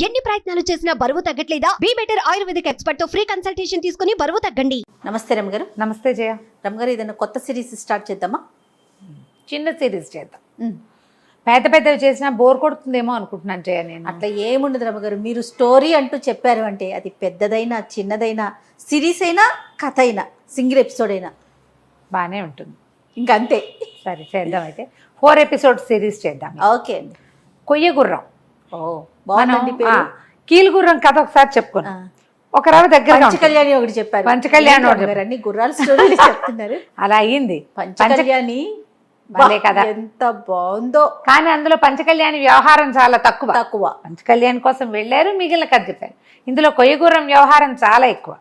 ఎన్ని ప్రయత్నాలు చేసినా బరువు తగ్గట్లేదా? బీ బెటర్ ఆయుర్వేదిక్ ఎక్స్పర్ట్ తో ఫ్రీ కన్సల్టేషన్ తీసుకుని బరువు తగ్గండి. నమస్తే రమ్మగారు. నమస్తే జయ. రమ్మగారు, ఏదైనా కొత్త సిరీస్ స్టార్ట్ చేద్దామా? చిన్న సిరీస్ చేద్దాం. పెద్ద పెద్దవి చేసినా బోర్ కొడుతుందేమో అనుకుంటున్నాను జయ. నేను అట్లా ఏముండదు రమ్మగారు. మీరు స్టోరీ అంటూ చెప్పారు అంటే అది పెద్దదైనా చిన్నదైనా, సిరీస్ అయినా కథ అయినా సింగిల్ ఎపిసోడ్ అయినా బాగానే ఉంటుంది. ఇంకంతే. సరే చేద్దాం. అయితే 4 ఎపిసోడ్ సిరీస్ చేద్దాం. ఓకే అండి. కొయ్య గుర్రం. ఓ బాగుందండి పేరు. కీలు గుర్రం కథ ఒకసారి చెప్పుకున్నా. ఒక రవ దగ్గర పంచకళ్యాణి ఒకటి చెప్పారు. పంచకళ్యాణి అన్ని గుర్రాల స్టోరీలు చెప్తున్నారు. అలా అయ్యింది. పంచకళ్యాణి కదా, ఎంత బాగుందో. కానీ అందులో పంచకళ్యాణి వ్యవహారం చాలా తక్కువ. పంచకళ్యాణి కోసం వెళ్ళారు, మిగిలిన కథ చెప్పారు. ఇందులో కొయ్య గుర్రం వ్యవహారం చాలా ఎక్కువ.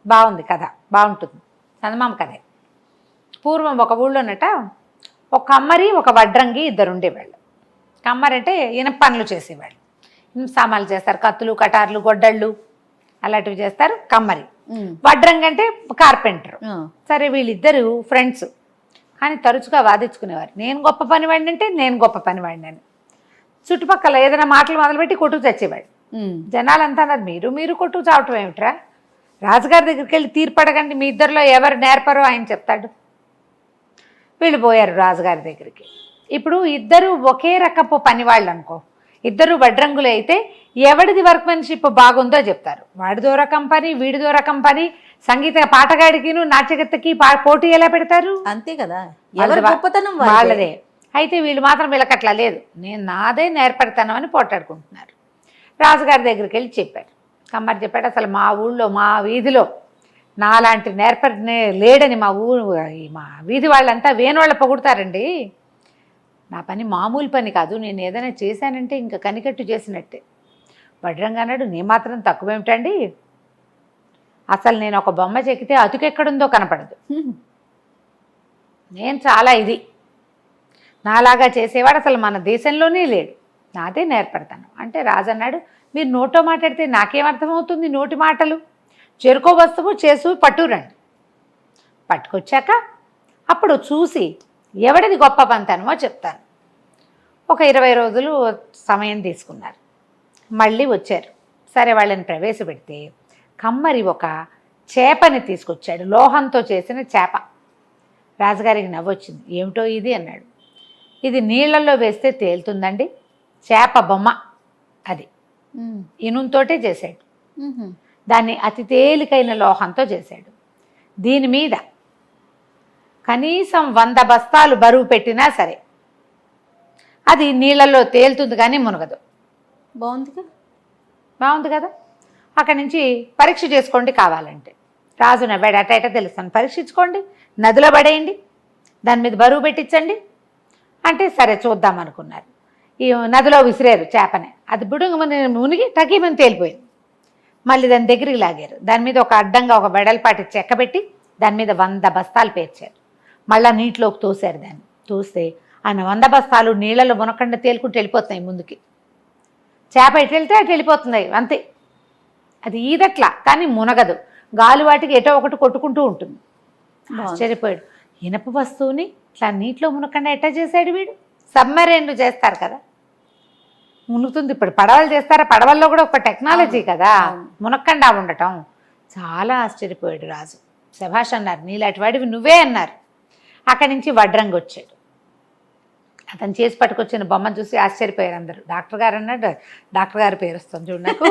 బాగుంది కథ, బాగుంటుంది. చందమామ కథే. పూర్వం ఒక ఊళ్ళోనట ఒక కమ్మరి ఒక వడ్రంగి ఇద్దరు ఉండేవాళ్ళు. కమ్మరి అంటే ఇనప పనులు చేసేవాళ్ళు. సామాన్లు చేస్తారు, కత్తులు కటార్లు గొడ్డళ్ళు అలాంటివి చేస్తారు కమ్మరి. వడ్రంగి అంటే కార్పెంటర్. సరే, వీళ్ళిద్దరు ఫ్రెండ్స్. కానీ తరచుగా వాదించుకునేవారు. నేను గొప్ప పనివాడిని అంటే నేను గొప్ప పనివాడిని అని. చుట్టుపక్కల ఏదైనా మాటలు మొదలుపెట్టి కొట్టుకు చచ్చేవాడు. జనాలంతా అన్నారు, మీరు మీరు కొట్టుకు చావటం ఏమిట్రా, రాజుగారి దగ్గరికి వెళ్ళి తీర్పడకండి, మీ ఇద్దరిలో ఎవరు నేర్పరో ఆయన చెప్తాడు. వీళ్ళు పోయారు రాజుగారి దగ్గరికి. ఇప్పుడు ఇద్దరు ఒకే రకపు పనివాళ్ళు అనుకో, ఇద్దరు వడ్రంగులు అయితే ఎవడిది వర్క్మెన్షిప్ బాగుందో చెప్తారు. వాడిదో రకం పని, వీడిదో రకం పని. సంగీత పాటగాడికిను నాట్యగత్తకి పోటీ ఎలా పెడతారు? అంతే కదా, ఎవరి గొప్పతనం వాళ్ళదే. అయితే వీళ్ళు మాత్రం వీళ్ళకట్లా లేదు, నేను నాదే నేర్పడతాను అని పోటాడుకుంటున్నారు. రాజుగారి దగ్గరికి వెళ్ళి చెప్పారు. కమ్మరి చెప్పాడు, అసలు మా ఊళ్ళో మా వీధిలో నాలాంటి లేడని మా వీధి వాళ్ళంతా వేణోళ్ళ పొగుడతారండి. నా పని మామూలు పని కాదు, నేను ఏదైనా చేశానంటే ఇంకా కనికట్టు చేసినట్టే. వడ్రంగా అన్నాడు, నీ మాత్రం తక్కువేమిటండి, అసలు నేను ఒక బొమ్మ చెక్కితే అతుకెక్కడుందో కనపడదు. నేను చాలా ఇది, నాలాగా చేసేవాడు అసలు మన దేశంలోనే లేడు, నాదే నేర్పడతాను అంటే. రాజు అన్నాడు, మీరు నోటో మాట్లాడితే నాకేమర్థమవుతుంది నోటి మాటలు, చెరుకో వస్తువు చేసు పట్టురండి. పట్టుకొచ్చాక అప్పుడు చూసి ఎవడిది గొప్ప పంతనమో చెప్తాను. ఒక 20 రోజులు సమయం తీసుకున్నారు. మళ్ళీ వచ్చారు. సరే, వాళ్ళని ప్రవేశపెడితే కమ్మరి ఒక చేపని తీసుకొచ్చాడు, లోహంతో చేసిన చేప. రాజుగారికి నవ్వొచ్చింది. ఏమిటో ఇది అన్నాడు. ఇది నీళ్ళల్లో వేస్తే తేలుతుందండి, చేప బొమ్మ. అది ఇనుంతోటే చేశాడు. దాన్ని అతి తేలికైన లోహంతో చేశాడు. దీని మీద కనీసం 100 బస్తాలు బరువు పెట్టినా సరే అది నీళ్ళల్లో తేలుతుంది కానీ మునగదు. బాగుంది కదా. అక్కడి నుంచి పరీక్ష చేసుకోండి కావాలంటే. రాజు నవ్వాడు. అట తెలుస్తాను, పరీక్షించుకోండి, నదిలో పడేయండి, దాని మీద బరువు పెట్టించండి అంటే. సరే చూద్దాం అనుకున్నారు. ఈ నదిలో విసిరారు చేపని. అది మునిగి టకీమని తేలిపోయింది. మళ్ళీ దాని దగ్గరికి లాగారు. దాని మీద ఒక అడ్డంగా ఒక వెడల్పాటి చెక్క పెట్టి దాని మీద 100 బస్తాలు పేర్చారు. మళ్ళీ నీటిలోకి తోసారు. దాన్ని తోస్తే ఆయన 100 బస్తాలు నీళ్ళలో మునకుండా తేలుకుంటూ వెళ్ళిపోతున్నాయి ముందుకి. చేప ఎటు వెళ్తే అటు వెళ్ళిపోతుంది అంతే. అది ఈదట్లా కానీ మునగదు, గాలి వాటికి ఎటో ఒకటి కొట్టుకుంటూ ఉంటుంది. ఆశ్చర్యపోయాడు. ఇనప వస్తువుని ఇట్లా నీటిలో మునకుండా ఎట్టా చేశాడు వీడు. సబ్మరైన్లు చేస్తారు కదా, మునుగుతుంది. ఇప్పుడు పడవలు చేస్తారా, పడవల్లో కూడా ఒక టెక్నాలజీ కదా మునక్కండా ఉండటం. చాలా ఆశ్చర్యపోయాడు రాజు. శభాష్ అన్నారు, నీలాంటి వాడివి నువ్వే అన్నారు. అక్కడి నుంచి వడ్రంగి వచ్చాడు. అతను చేసి పట్టుకొచ్చిన బొమ్మను చూసి ఆశ్చర్యపోయారు అందరూ. డాక్టర్ గారు అన్నాడు, డాక్టర్ గారి పేరు వస్తుంది చూడు నాకు,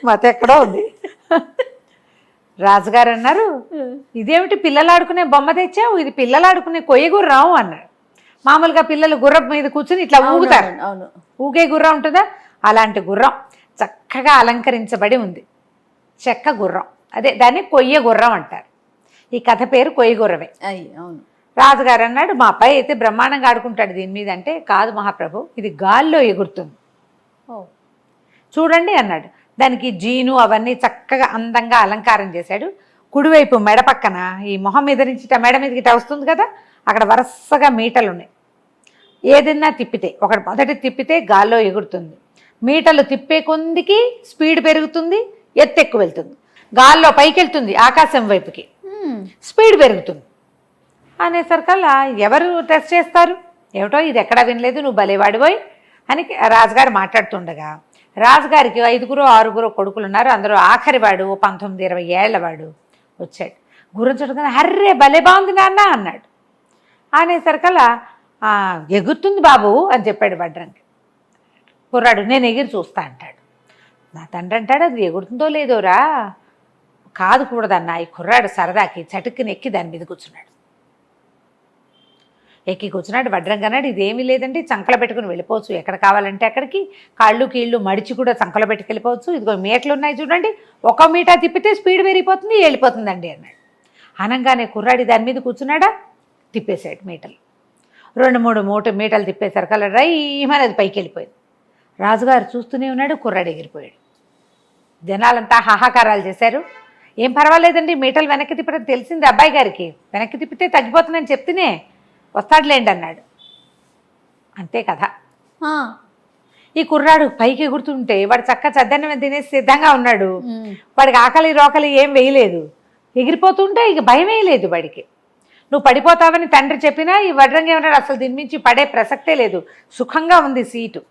మత ఎక్కడో ఉంది. రాజుగారు అన్నారు, ఇదేమిటి పిల్లలు ఆడుకునే బొమ్మ తెచ్చావు, ఇది పిల్లలు ఆడుకునే కొయ్య గుర్రం అన్నాడు. మామూలుగా పిల్లలు గుర్రం మీద కూర్చుని ఇట్లా ఊగుతారు, ఊగే గుర్రం ఉంటుందా, అలాంటి గుర్రం చక్కగా అలంకరించబడి ఉంది. చెక్క గుర్రం, అదే దాన్ని కొయ్య గుర్రం అంటారు. ఈ కథ పేరు కొయ్య గుర్రమే. రాజుగారు అన్నాడు, మా అబ్బాయి అయితే బ్రహ్మాండంగా ఆడుకుంటాడు దీని మీద అంటే. కాదు మహాప్రభు, ఇది గాల్లో ఎగురుతుంది చూడండి అన్నాడు. దానికి జీను అవన్నీ చక్కగా అందంగా అలంకారం చేశాడు. కుడివైపు మెడ పక్కన ఈ మొహం మీద నుంచి మెడ మీదకి ఇట్లా వస్తుంది కదా, అక్కడ వరుసగా మీటలు ఉన్నాయి. ఏదైనా తిప్పితే, ఒకటి మొదటి తిప్పితే గాల్లో ఎగురుతుంది. మీటలు తిప్పే కొందికి స్పీడ్ పెరుగుతుంది, ఎత్తు ఎక్కువ వెళ్తుంది. గాల్లో పైకి వెళ్తుంది, ఆకాశం వైపుకి స్పీడ్ పెరుగుతుంది. అనేసరికల్లా ఎవరు టెస్ట్ చేస్తారు? ఏమిటో ఇది ఎక్కడా వినలేదు, నువ్వు భలేవాడిపోయి అని రాజుగారు మాట్లాడుతుండగా రాజుగారికి 5గురు 6గురు కొడుకులు ఉన్నారు. అందరూ ఆఖరివాడు 19-20 ఏళ్లవాడు వచ్చాడు. గుర్రం చూడగానే హర్రే భలే బాగుంది నాన్న అన్నాడు. అనేసరికల్లా ఎగురుతుంది బాబు అని చెప్పాడు వడ్రంగి. కుర్రాడు నేను ఎగిరి చూస్తా అంటాడు. నా తండ్రి అంటాడు అది ఎగురుతుందో లేదోరా, కాదు కూడదన్నా. ఈ కుర్రాడు సరదాకి చటుక్కుని ఎక్కి దాని మీద కూర్చున్నాడు. ఎక్కి కూర్చున్నాడు. వడ్రంగి అన్నాడు ఇదేమీ లేదండి, చంకల పెట్టుకుని వెళ్ళిపోవచ్చు, ఎక్కడ కావాలంటే అక్కడికి, కాళ్ళు కీళ్ళు మడిచి కూడా చంకల పెట్టుకెళ్ళిపోవచ్చు, ఇదిగో మీటలు ఉన్నాయి చూడండి, 1 మీటర్ తిప్పితే స్పీడ్ పెరిగిపోతుంది, వెళ్ళిపోతుందండి అన్నాడు. అనగానే కుర్రాడి దాని మీద కూర్చున్నాడా, తిప్పేశాడు మీటలు. 2-3 మీటలు తిప్పేసరికల్లా రైమని అది పైకి వెళ్ళిపోయింది. రాజుగారు చూస్తూనే ఉన్నాడు, కుర్రాడు ఎగిరిపోయాడు. జనాలంతా హాహాకారాలు చేశారు. ఏం పర్వాలేదండి, మీటలు వెనక్కి తిప్పడం తెలిసింది అబ్బాయి గారికి, వెనక్కి తిప్పితే తగ్గిపోతుందని చెప్తేనే వస్తాడులేండి అన్నాడు. అంతే కదా. ఈ కుర్రాడు పైకి ఎగురుతుంటే వాడు చక్క చద్దన్నం తినేసి సిద్ధంగా ఉన్నాడు. వాడికి ఆకలి రోకలి ఏం వేయలేదు. ఎగిరిపోతుంటే ఇక భయం వేయలేదు వాడికి. నువ్వు పడిపోతావని తండ్రి చెప్పినా ఈ వడ్రంగి ఏమన్నాడు, అసలు దీని నుంచి పడే ప్రసక్తే లేదు, సుఖంగా ఉంది సీటు,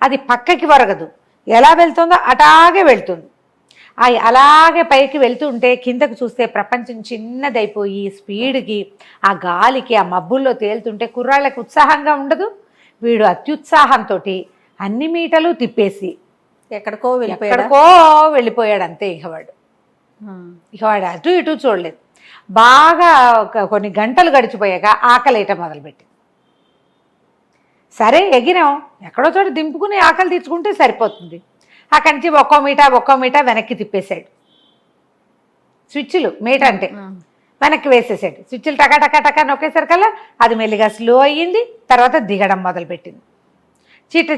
అది పక్కకి వరగదు, ఎలా వెళ్తుందో అటాగే వెళ్తుంది. అలాగే పైకి వెళ్తుంటే కిందకు చూస్తే ప్రపంచం చిన్నదైపోయి స్పీడ్కి ఆ గాలికి ఆ మబ్బుల్లో తేలుతుంటే కుర్రాళ్ళకి ఉత్సాహంగా ఉండదు. వీడు అత్యుత్సాహంతో అన్ని మీటలు తిప్పేసి ఎక్కడికో వెళ్ళిపోయాడు. అంతే. ఇక వాడు అటు ఇటు చూడలేదు. బాగా కొన్ని గంటలు గడిచిపోయాక ఆకలేయటం మొదలుపెట్టింది. సరే ఎగిరాం, ఎక్కడో చోట దింపుకుని ఆకలి తీర్చుకుంటే సరిపోతుంది. అక్కడి నుంచి 1 మీటర్ వెనక్కి తిప్పేశాడు. స్విచ్లు మీట అంటే వెనక్కి వేసేసాడు. స్విచ్లు టకా నొక్కేసరికల్లా అది మెల్లిగా స్లో అయ్యింది. తర్వాత దిగడం మొదలుపెట్టింది.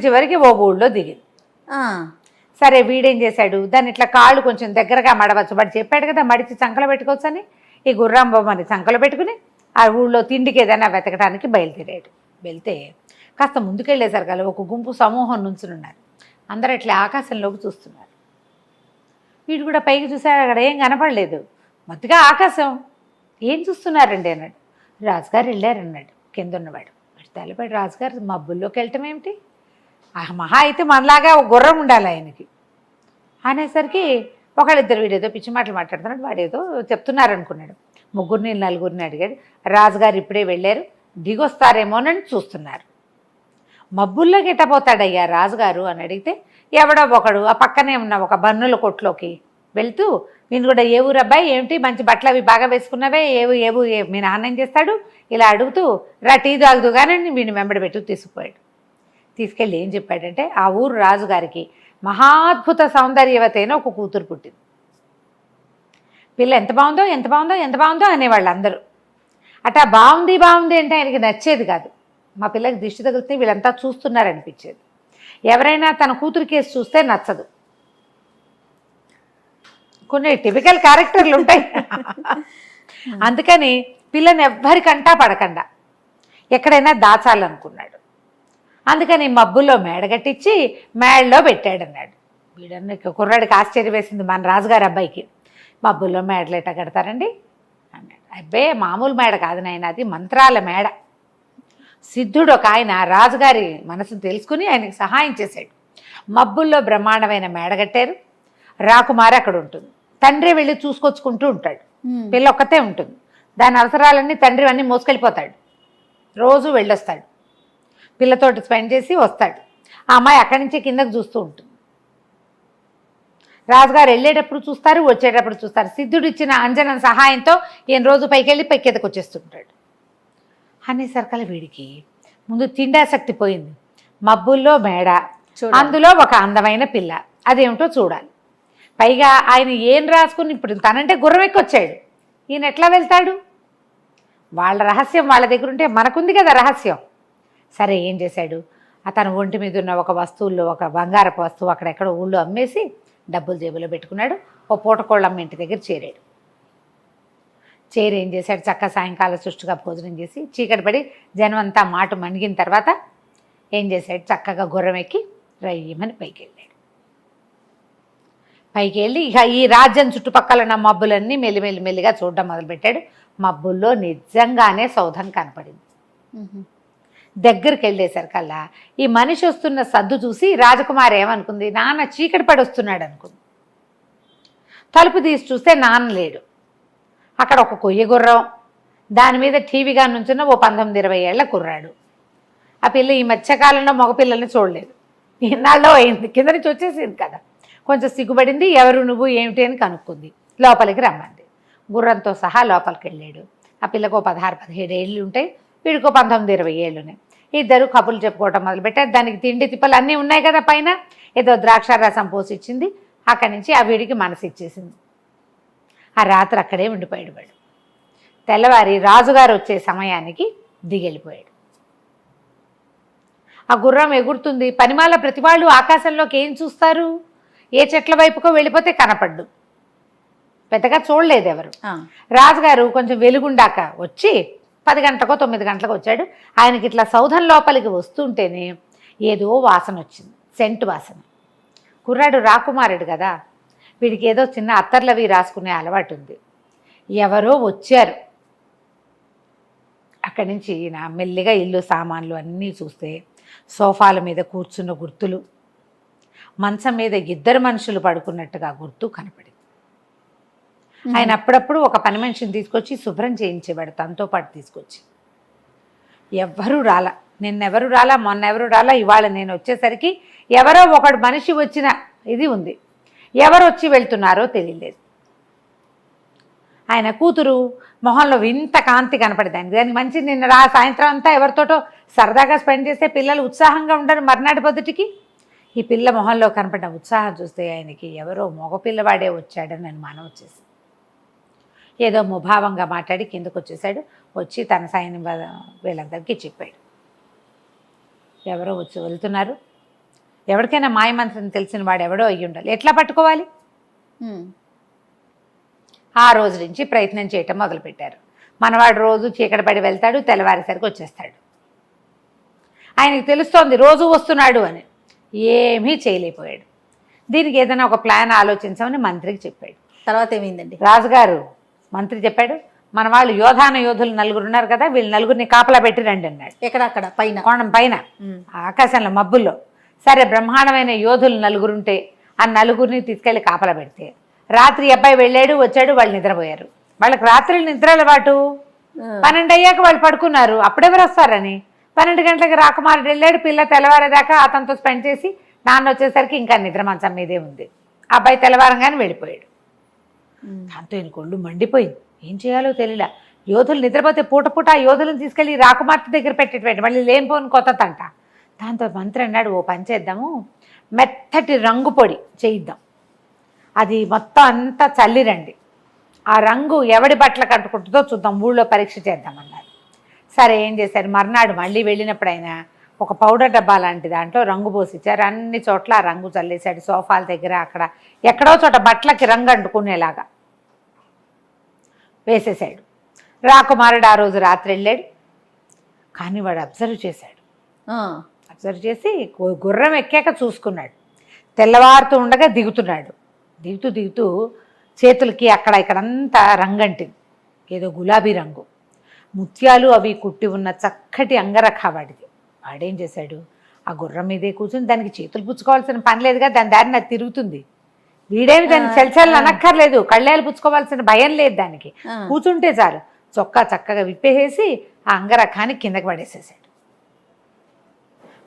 చివరికి ఓ ఊళ్ళో దిగింది. సరే వీడేం చేశాడు, దాన్ని ఇట్లా కాళ్ళు కొంచెం దగ్గరగా మడవచ్చు. వాడు చెప్పాడు కదా మడిచి చంకలో పెట్టుకోవచ్చు అని. ఈ గుర్రం బొమ్మని చంకలో పెట్టుకుని ఆ ఊళ్ళో తిండికి ఏదైనా వెతకడానికి బయలుదేరాడు. వెళ్తే కాస్త ముందుకెళ్ళేసరికల్లా ఒక గుంపు సమూహం నుంచున్నారు. అందరూ ఇట్లా ఆకాశంలోకి చూస్తున్నారు. వీడు కూడా పైకి చూశాడు, అక్కడ ఏం కనపడలేదు. మొత్తగా ఆకాశం. ఏం చూస్తున్నారండి అన్నాడు. రాజుగారు వెళ్ళారన్నాడు కింద ఉన్నవాడు. తెల్లబడి రాజుగారు మబ్బుల్లోకి వెళ్ళటం ఏమిటి, మహా అయితే మనలాగా ఒక గుర్రం ఉండాలి ఆయనకి అనేసరికి ఒకళ్ళిద్దరు వీడేదో పిచ్చి మాటలు మాట్లాడుతున్నాడు, వాడేదో చెప్తున్నారు అనుకున్నాడు. 3-4 అడిగాడు. రాజుగారు ఇప్పుడే వెళ్ళారు, దిగొస్తారేమోనని చూస్తున్నారు. మబ్బుల్లోకి ఎట్టపోతాడయ్యా రాజుగారు అని అడిగితే ఎవడో ఒకడు ఆ పక్కనే ఉన్న ఒక బన్నుల కొట్లోకి వెళ్తూ, నేను కూడా ఏ ఊరు అబ్బాయి, ఏమిటి మంచి బట్టలు అవి బాగా వేసుకున్నవే, ఏవు మీ నాన్న ఏం చేస్తాడు, ఇలా అడుగుతూ రా టీ తాగుతూ కానీ వీడిని వెంబడి పెట్టు తీసుకుపోయాడు. తీసుకెళ్ళి ఏం చెప్పాడంటే ఆ ఊరు రాజుగారికి మహాద్భుత సౌందర్యవతి అయిన ఒక కూతురు పుట్టింది. పిల్ల ఎంత బాగుందో అనేవాళ్ళు అందరూ. అట్టా బాగుంది అంటే ఆయనకి నచ్చేది కాదు. మా పిల్లకి దిష్టి తగిలితే వీళ్ళంతా చూస్తున్నారనిపించేది. ఎవరైనా తన కూతురు కేసు చూస్తే నచ్చదు. కొన్ని టిపికల్ క్యారెక్టర్లు ఉంటాయి. అందుకని పిల్లని ఎవ్వరికంటా పడకుండా ఎక్కడైనా దాచాలనుకున్నాడు. అందుకని మబ్బుల్లో మేడగట్టించి మేడలో పెట్టాడన్నాడు. వీడన్న కుర్రాడికి ఆశ్చర్యం వేసింది, మన రాజుగారి అబ్బాయికి. మబ్బుల్లో మేడలు ఎట్ట కడతారండి అన్నాడు. అబ్బే మామూలు మేడ కాదు నాయన, అది మంత్రాల మేడ. సిద్ధుడు ఒక ఆయన రాజుగారి మనసును తెలుసుకుని ఆయనకి సహాయం చేశాడు. మబ్బుల్లో బ్రహ్మాండమైన మేడ కట్టారు. రాకుమారి అక్కడ ఉంటుంది, తండ్రి వెళ్ళి చూసుకొచ్చుకుంటూ ఉంటాడు. పిల్ల ఒక్కతే ఉంటుంది. దాని అవసరాలన్నీ తండ్రి అన్నీ మోసుకెళ్ళిపోతాడు. రోజు వెళ్ళొస్తాడు, పిల్లతోటి స్పెండ్ చేసి వస్తాడు. ఆ అమ్మాయి అక్కడి నుంచి కిందకు చూస్తూ ఉంటుంది. రాజుగారు వెళ్ళేటప్పుడు చూస్తారు, వచ్చేటప్పుడు చూస్తారు. సిద్ధుడు ఇచ్చిన అంజనం సహాయంతో ఈయన రోజు పైకి వెళ్ళి పైకెదకు వచ్చేస్తుంటాడు. అనేసరికల్లా వీడికి ముందు తిండాసక్తి పోయింది. మబ్బుల్లో మేడ, అందులో ఒక అందమైన పిల్ల, అదేమిటో చూడాలి. పైగా ఆయన ఏం రాసుకుని ఇప్పుడు తనంటే గుర్రం ఎక్కొచ్చాడు, ఈయన ఎట్లా వెళ్తాడు? వాళ్ళ రహస్యం వాళ్ళ దగ్గర ఉంటే మనకుంది కదా రహస్యం. సరే ఏం చేశాడు, తన ఒంటి మీద ఉన్న ఒక వస్తువుల్లో ఒక బంగారపు వస్తువు అక్కడెక్కడ ఊళ్ళో అమ్మేసి డబ్బులు జేబులో పెట్టుకున్నాడు. ఓ పూటకోళ్ళమ్మ ఇంటి దగ్గర చేరాడు. ఏం చేశాడు, చక్క సాయంకాల సుష్టిగా భోజనం చేసి చీకటి పడి జనం అంతా మాట మణిగిన తర్వాత ఏం చేశాడు, చక్కగా గుర్రం ఎక్కి రయ్యమని పైకి వెళ్ళాడు. పైకి వెళ్ళి ఇక ఈ రాజ్యం చుట్టుపక్కల ఉన్న మబ్బులన్నీ మెల్లిగా చూడడం మొదలుపెట్టాడు. మబ్బుల్లో నిజంగానే సౌధం కనపడింది. దగ్గరికి వెళ్ళేసరికల్లా ఈ మనిషి వస్తున్న సద్దు చూసి రాజకుమారి ఏమనుకుంది, నాన్న చీకటి పడి వస్తున్నాడు అనుకుంది. తలుపు తీసి చూస్తే నాన్న లేడు. అక్కడ ఒక కొయ్య గుర్రం, దాని మీద టీవీగా నుంచున్న ఓ 19-20 ఏళ్ల కుర్రాడు. ఆ పిల్ల ఈ మధ్యకాలంలో మగపిల్లల్ని చూడలేదు, ఇన్నాళ్ళలో అయింది, కింద నుంచి వచ్చేసింది కదా. కొంచెం సిగ్గుపడింది, ఎవరు నువ్వు ఏమిటి అని కనుక్కుంది. లోపలికి రమ్మంది. గుర్రంతో సహా లోపలికి వెళ్ళాడు. ఆ పిల్లకు 16-17 ఏళ్ళు ఉంటాయి, వీడికో 19-20 ఏళ్ళు ఉన్నాయి. ఇద్దరు కబుర్లు చెప్పుకోవటం మొదలుపెట్టారు. దానికి తిండి తిప్పలు అన్నీ ఉన్నాయి కదా పైన, ఏదో ద్రాక్ష రసం పోసి ఇచ్చింది. అక్కడి నుంచి ఆ వీడికి మనసు ఇచ్చేసింది. ఆ రాత్రి అక్కడే ఉండిపోయాడు వాడు. తెల్లవారి రాజుగారు వచ్చే సమయానికి దిగెళ్ళిపోయాడు. ఆ గుర్రం ఎగురుతుంది. పనిమాల ప్రతి వాళ్ళు ఆకాశంలోకి ఏం చూస్తారు, ఏ చెట్ల వైపుకో వెళ్ళిపోతే కనపడ్డు, పెద్దగా చూడలేదు ఎవరు. రాజుగారు కొంచెం వెలుగుండాక వచ్చి 10 గంటలకో 9 గంటలకు వచ్చాడు. ఆయనకి ఇట్లా సౌధం లోపలికి వస్తుంటేనే ఏదో వాసన వచ్చింది, సెంటు వాసన. కుర్రాడు రాకుమారుడు కదా, వీడికి ఏదో చిన్న అత్తర్లవి రాసుకునే అలవాటు ఉంది. ఎవరో వచ్చారు. అక్కడి నుంచి ఈయన మెల్లిగా ఇల్లు సామాన్లు అన్నీ చూస్తే సోఫాల మీద కూర్చున్న గుర్తులు, మంచం మీద 2 మనుషులు పడుకున్నట్టుగా గుర్తు కనపడింది. ఆయన అప్పుడప్పుడు ఒక పని మనిషిని తీసుకొచ్చి శుభ్రం చేయించేవాడు తనతో పాటు తీసుకొచ్చి. ఎవ్వరూ రాలా, నిన్నెవరు రాలా, మొన్నెవరు రాలా, ఇవాళ నేను వచ్చేసరికి ఎవరో ఒకడు మనిషి వచ్చిన ఇది ఉంది. ఎవరు వచ్చి వెళ్తున్నారో తెలియలేదు. ఆయన కూతురు మొహంలో వింత కాంతి కనపడేదాన్ని. దానికి మంచి నిన్న సాయంత్రం అంతా ఎవరితోటో సరదాగా స్పెండ్ చేస్తే పిల్లలు ఉత్సాహంగా ఉండరు మర్నాటి పొద్దుటికి. ఈ పిల్ల మొహంలో కనపడిన ఉత్సాహం చూస్తే ఆయనకి ఎవరో మగపిల్లవాడే వచ్చాడని అనుమానం వచ్చేసి ఏదో ముభావంగా మాట్లాడి కిందకు వచ్చేసాడు. వచ్చి తన సైన్యం వీళ్ళందరికీ చెప్పాడు, ఎవరో వచ్చి వెళ్తున్నారు, ఎవరికైనా మాయమంత్రం తెలిసిన వాడు ఎవడో అయ్యి ఉండాలి, ఎట్లా పట్టుకోవాలి. ఆ రోజు నుంచి ప్రయత్నం చేయటం మొదలుపెట్టారు. మనవాడు రోజు చీకటి పడి వెళ్తాడు, తెల్లవారేసరికి వచ్చేస్తాడు. ఆయనకి తెలుస్తోంది రోజు వస్తున్నాడు అని. ఏమీ చేయలేకపోయాడు. దీనికి ఏదైనా ఒక ప్లాన్ ఆలోచించమని మంత్రికి చెప్పాడు. తర్వాత ఏమైందండి? రాజుగారు మంత్రి చెప్పాడు, మన వాళ్ళు యోధులు 4 ఉన్నారు కదా, వీళ్ళు 4 కాపలా పెట్టి రండి అన్నాడు. ఎక్కడక్కడ పైన కోణం పైన ఆకాశంలో మబ్బుల్లో. సరే, బ్రహ్మాండమైన యోధులు 4 ఉంటే ఆ 4 తీసుకెళ్లి కాపలా పెడితే రాత్రి అబ్బాయి వెళ్ళాడు వచ్చాడు, వాళ్ళు నిద్రపోయారు. వాళ్ళకి రాత్రి నిద్ర అలవాటు. 12 అయ్యాక వాళ్ళు పడుకున్నారు. అప్పుడెవరు వస్తారని 12 గంటలకు రాకుమారుడు వెళ్ళాడు. పిల్ల తెల్లవారేదాకా అతనితో స్పెండ్ చేసి నాన్న వచ్చేసరికి ఇంకా నిద్ర మంచం మీదే ఉంది. అబ్బాయి తెల్లవారంగానే వెళ్ళిపోయాడు. దాంతో ఈయన కొళ్ళు మండిపోయింది. ఏం చేయాలో తెలియలా. యోధులు నిద్రపోతే పూట పూట ఆ యోధులను తీసుకెళ్ళి రాకుమార్తె దగ్గర పెట్టేటువంటి మళ్ళీ లేనిపోని కొత్త తంట. దాంతో మంత్రి అన్నాడు, ఓ పని చేద్దాము, మెత్తటి రంగు పొడి చేయిద్దాం, అది మొత్తం అంతా చల్లిరండి, ఆ రంగు ఎవడి బట్టలు కట్టుకుంటుందో చూద్దాం, ఊళ్ళో పరీక్ష చేద్దామన్నారు. సరే, ఏం చేశారు, మర్నాడు మళ్ళీ వెళ్ళినప్పుడు ఆయన ఒక పౌడర్ డబ్బా లాంటి దాంట్లో రంగు పోసిచ్చారు. అన్ని చోట్ల ఆ రంగు చల్లేశాడు. సోఫాల దగ్గర అక్కడ ఎక్కడో చోట బట్టలకి రంగు అంటుకునేలాగా వేసేసాడు. రాకుమారుడు ఆ రోజు రాత్రి వెళ్ళాడు. కానీ వాడు అబ్జర్వ్ చేశాడు. అబ్జర్వ్ చేసి గుర్రం ఎక్కాక చూసుకున్నాడు. తెల్లవారుతూ ఉండగా దిగుతున్నాడు. దిగుతూ చేతులకి అక్కడ ఇక్కడంతా రంగంటింది, ఏదో గులాబీ రంగు, ముత్యాలు అవి కుట్టి ఉన్న చక్కటి అంగరఖ వాడిది. వాడేం చేశాడు, ఆ గుర్రం మీదే కూర్చుని దానికి చేతులు పుచ్చుకోవాల్సిన పని లేదుగా, దాని దారిని అది తిరుగుతుంది. వీడేమి దాన్ని చల్చల్ని అనక్కర్లేదు, కళ్ళేలు పుచ్చుకోవాల్సిన భయం లేదు దానికి. కూర్చుంటే చాలు, చొక్కా చక్కగా విప్పేసేసి ఆ అంగరఖాన్ని కిందకి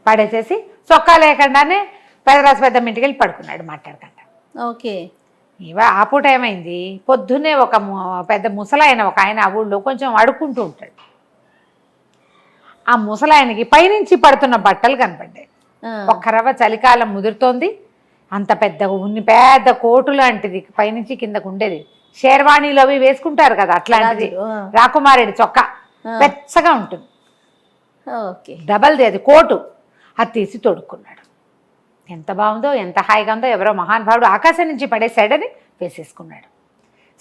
పడేసేసి చొక్కా లేకుండానే పెదరాసు పెద్దమ్మ ఇంటికి వెళ్ళి పడుకున్నాడు మాట్లాడకుండా. ఓకే. ఆ పూట ఏమైంది, పొద్దున్నే ఒక పెద్ద ముసలాయన ఒక ఆయన ఆ ఊళ్ళో కొంచెం అడుక్కుంటూ ఉంటాడు. ఆ ముసలాయనకి పైనుంచి పడుతున్న బట్టలు కనపడ్డాయి. ఒక్క రవ్వ చలికాలం ముదురుతోంది. అంత పెద్ద కోటు లాంటిది పైనుంచి కిందకు ఉండేది. షేర్వాణీలో అవి వేసుకుంటారు కదా, అట్లాంటిది. రాకుమారుడి చొక్కా వెచ్చగా ఉంటుంది, డబల్ది అది కోటు. అది తీసి తొడుక్కున్నాడు. ఎంత బాగుందో, ఎంత హాయిగా ఉందో. ఎవరో మహానుభావుడు ఆకాశం నుంచి పడేసాడని వేసేసుకున్నాడు.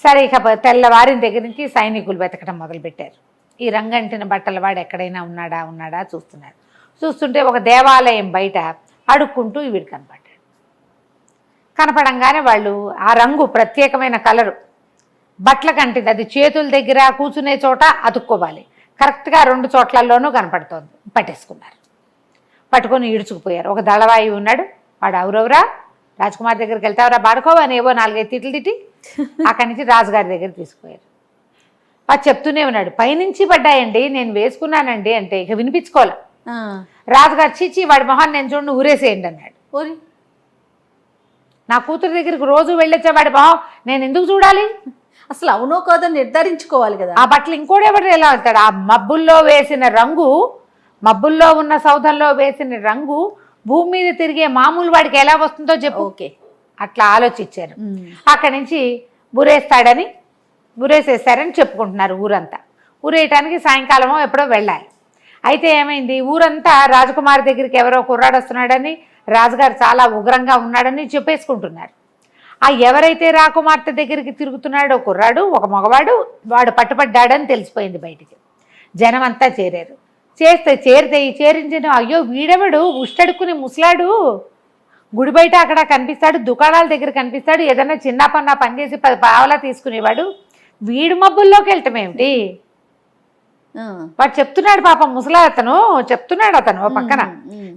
సరే, ఇక తెల్లవారిన దగ్గర నుంచి సైనికులు వెతకడం మొదలుపెట్టారు. ఈ రంగంటిన బట్టల వాడు ఎక్కడైనా ఉన్నాడా చూస్తున్నారు. చూస్తుంటే ఒక దేవాలయం బయట అడుక్కుంటూ వీడు కనపడ్డాడు. కనపడంగానే వాళ్ళు ఆ రంగు ప్రత్యేకమైన కలరు బట్టల కంటిది, అది చేతుల దగ్గర కూర్చునే చోట అతుక్కోవాలి. కరెక్ట్గా 2 చోట్లలోనూ కనపడుతోంది. పట్టేసుకున్నారు. పట్టుకొని ఈడ్చుకుపోయారు. ఒక దళవాయి ఉన్నాడు, వాడు అవురవురా రాజకుమారి దగ్గరికి వెళ్తావురా బాడుకోవా అని ఏవో 4-5 తిట్లు తిట్టి అక్కడి నుంచి రాజుగారి దగ్గర తీసుకుపోయారు. అది చెప్తూనే ఉన్నాడు, పైనుంచి పడ్డాయండి, నేను వేసుకున్నానండి అంటే ఇక వినిపించుకోలే. రాజుగారు చీచి వాడి మొహాన్ని నేను చూడండి ఊరేసేయండి అన్నాడు. ఓరి నా కూతురు దగ్గరికి రోజు వెళ్ళొచ్చా వాడి మొహం నేను ఎందుకు చూడాలి? అసలు అవునో కాదో నిర్ధారించుకోవాలి కదా. ఆ బట్టలు ఇంకోడెవరు ఎలా వెళ్తాడు? ఆ మబ్బుల్లో వేసిన రంగు, మబ్బుల్లో ఉన్న సౌధంలో వేసిన రంగు భూమి మీద తిరిగే మామూలు వాడికి ఎలా వస్తుందో చెప్పు. ఓకే, అట్లా ఆలోచించారు. అక్కడి నుంచి బురేసేస్తారని చెప్పుకుంటున్నారు ఊరంతా. ఊరేయటానికి సాయంకాలమో ఎప్పుడో వెళ్ళాలి. అయితే ఏమైంది, ఊరంతా రాజకుమారి దగ్గరికి ఎవరో కుర్రాడు వస్తున్నాడని, రాజుగారు చాలా ఉగ్రంగా ఉన్నాడని చెప్పేసుకుంటున్నారు. ఆ ఎవరైతే రాకుమార్తె దగ్గరికి తిరుగుతున్నాడో కుర్రాడు ఒక మగవాడు, వాడు పట్టుపడ్డాడని తెలిసిపోయింది బయటికి. జనం అంతా చేరారు. చేరితే ఈ చేరించిన అయ్యో వీడెవడు ఉష్టడుక్కుని ముసలాడు, గుడి బయట అక్కడ కనిపిస్తాడు, దుకాణాల దగ్గర కనిపిస్తాడు, ఏదైనా చిన్న పన్న పని చేసి 10 పావలా తీసుకునేవాడు, వీడు మబ్బుల్లోకి వెళ్ళటం ఏమిటి? వాడు చెప్తున్నాడు పాపం ముసలా అతను చెప్తున్నాడు, అతను ఓ పక్కన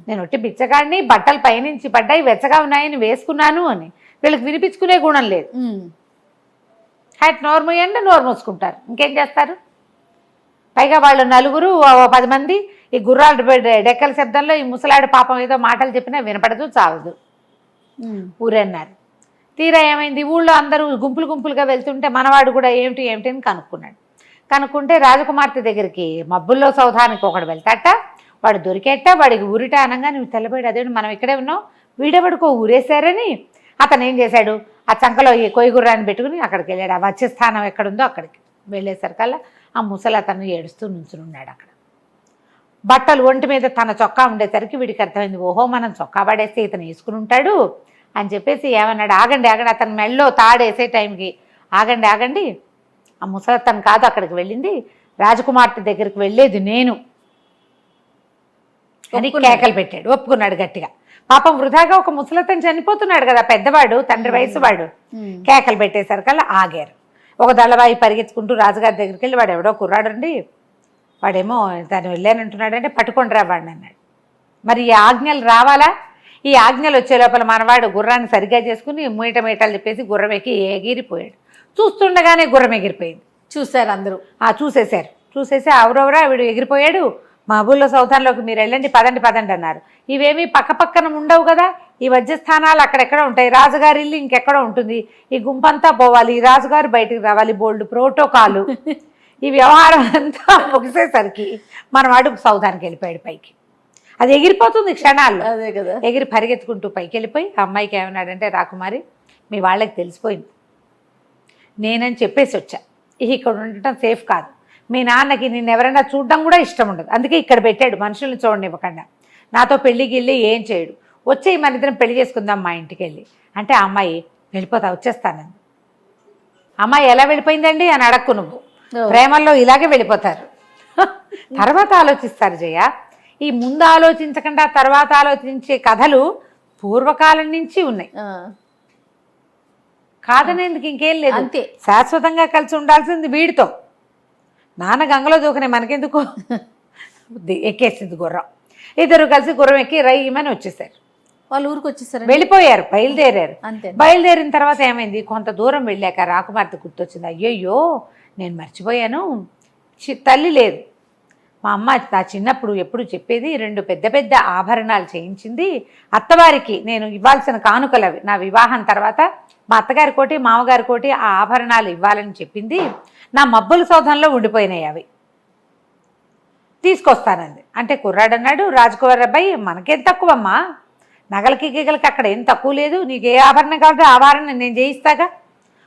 నేను ఒట్టి బిచ్చగాడిని, బట్టలు పైనుంచి పడ్డాయి వెచ్చగా ఉన్నాయని వేసుకున్నాను అని. వీళ్ళకి వినిపించుకునే గుణం లేదు. హ్యాట్ నోరు మూయండి, నోరు మూసుకుంటారు, ఇంకేం చేస్తారు? పైగా వాళ్ళు నలుగురు 10 మంది ఈ గుర్రాలు డెక్కల శబ్దంలో ఈ ముసలాడు పాపం ఏదో మాటలు చెప్పినా వినపడదు, చావదు. ఊరన్నారు. తీరా ఏమైంది, ఊళ్ళో అందరూ గుంపులుగా వెళ్తుంటే మనవాడు కూడా ఏమిటి అని కనుక్కుంటే రాజకుమార్తె దగ్గరికి మబ్బుల్లో సౌధానికి ఒకడు వెళ్తాట, వాడు దొరికేట, వాడికి ఊరిట అనగా నువ్వు తెల్లబోయాడు, అదేంటి మనం ఇక్కడే ఉన్నావు, వీడెవడికో ఊరేశారని అతను ఏం చేశాడు, ఆ చంకలో ఈ కొయ్య గుర్రాన్ని పెట్టుకుని అక్కడికి వెళ్ళాడు. ఆ వచ్చే స్థానం ఎక్కడుందో అక్కడికి వెళ్ళేసరికల్లా ఆ ముసలి అతను ఏడుస్తూ నుంచునున్నాడు అక్కడ. బట్టలు ఒంటి మీద తన చొక్కా ఉండేసరికి వీడికి అర్థమైంది, ఓహో మనం చొక్కా పడేస్తే ఇతను వేసుకుని ఉంటాడు అని చెప్పేసి ఏమన్నాడు, ఆగండి అతను మెళ్ళో తాడేసే టైంకి ఆగండి, ఆ ముసలతను కాదు అక్కడికి వెళ్ళింది, రాజకుమార్తె దగ్గరికి వెళ్ళేది నేను అని కేకలు పెట్టాడు. ఒప్పుకున్నాడు గట్టిగా. పాపం వృధాగా ఒక ముసలతను చనిపోతున్నాడు కదా, పెద్దవాడు, తండ్రి వయసు వాడు. కేకలు పెట్టేసరికల్లా ఆగారు. ఒక దళవాయి పరిగెత్తుకుంటూ రాజుగారి దగ్గరికి వెళ్ళి, వాడు ఎవడో కుర్రాడండి, వాడేమో తను వెళ్ళానంటున్నాడంటే పట్టుకొని రా వాడిని అన్నాడు. మరి ఈ ఆజ్ఞలు రావాలా? ఈ ఆజ్ఞలు వచ్చే లోపల మనవాడు గుర్రాన్ని సరిగ్గా చేసుకుని మీటలు చెప్పేసి గుర్రం ఎక్కి ఎగిరిపోయాడు. చూస్తుండగానే గుర్రం ఎగిరిపోయింది. చూశారు అందరూ. చూసేసి అవురవరా వీడు ఎగిరిపోయాడు, మా ఊళ్ళో సౌతాన్లోకి మీరు వెళ్ళండి, పదండి అన్నారు. ఇవేమీ పక్కన ఉండవు కదా, ఈ వజ్రస్థానాలు అక్కడెక్కడ ఉంటాయి, రాజుగారి ఇల్లు ఇంకెక్కడ ఉంటుంది, ఈ గుంపంతా పోవాలి, ఈ రాజుగారు బయటికి రావాలి, బోల్డ్ ప్రోటోకాలు. ఈ వ్యవహారం అంతా ముగిసేసరికి మనవాడు సౌధానికి వెళ్ళిపోయాడు పైకి. అది ఎగిరిపోతుంది క్షణాల్లో. అదే కదా, ఎగిరి పరిగెత్తుకుంటూ పైకి వెళ్ళిపోయి ఆ అమ్మాయికి ఏమన్నాడంటే, రాకుమారి మీ వాళ్ళకి తెలిసిపోయింది, నేనని చెప్పేసి వచ్చా, ఇక్కడ ఉండటం సేఫ్ కాదు, మీ నాన్నకి నిన్ను ఎవరైనా చూడడం కూడా ఇష్టం ఉండదు, అందుకే ఇక్కడ పెట్టాడు మనుషుల్ని చూడనివ్వకుండా, నాతో పెళ్ళికి వెళ్ళి ఏం చేయడు, వచ్చే మన ఇద్దరం పెళ్లి చేసుకుందాం మా ఇంటికి వెళ్ళి అంటే, ఆ అమ్మాయి వచ్చేస్తానండి. అమ్మాయి ఎలా వెళ్ళిపోయిందండి అని అడక్కు నువ్వు, ప్రేమల్లో ఇలాగే వెళ్ళిపోతారు, తర్వాత ఆలోచిస్తారు జయ. ఈ ముందు ఆలోచించకుండా తర్వాత ఆలోచించే కథలు పూర్వకాలం నుంచి ఉన్నాయి, కాదనేందుకు ఇంకేం లేదు. అంతే, శాశ్వతంగా కలిసి ఉండాల్సింది వీడితో. నాన్న గంగలో దూకనే మనకెందుకు, ఎక్కేసింది గుర్రం. ఇద్దరు కలిసి గుర్రం ఎక్కి రైమని వచ్చేసారు. వాళ్ళు ఊరికి వచ్చేసారు, వెళ్ళిపోయారు, బయలుదేరారు. అంతే. బయలుదేరిన తర్వాత ఏమైంది, కొంత దూరం వెళ్ళాక రాకుమార్తె గుర్తొచ్చింది, అయ్యయ్యో నేను మర్చిపోయాను, తల్లి లేదు. మా అమ్మ నా చిన్నప్పుడు ఎప్పుడు చెప్పేది, 2 పెద్ద ఆభరణాలు చేయించింది అత్తవారికి, నేను ఇవ్వాల్సిన కానుకలు అవి, నా వివాహం తర్వాత మా అత్తగారి కోటి మామగారి కోటి ఆ ఆభరణాలు ఇవ్వాలని చెప్పింది, నా మబ్బుల సౌధంలో ఉండిపోయినాయి, అవి తీసుకొస్తానంది. అంటే కుర్రాడన్నాడు, రాజకుమారి అబ్బాయి మనకేం తక్కువమ్మా, నగలకి గిగలకి అక్కడ ఏం తక్కువ లేదు, నీకు ఏ ఆభరణం కావాలంటే ఆభరణం నేను చేయిస్తాగా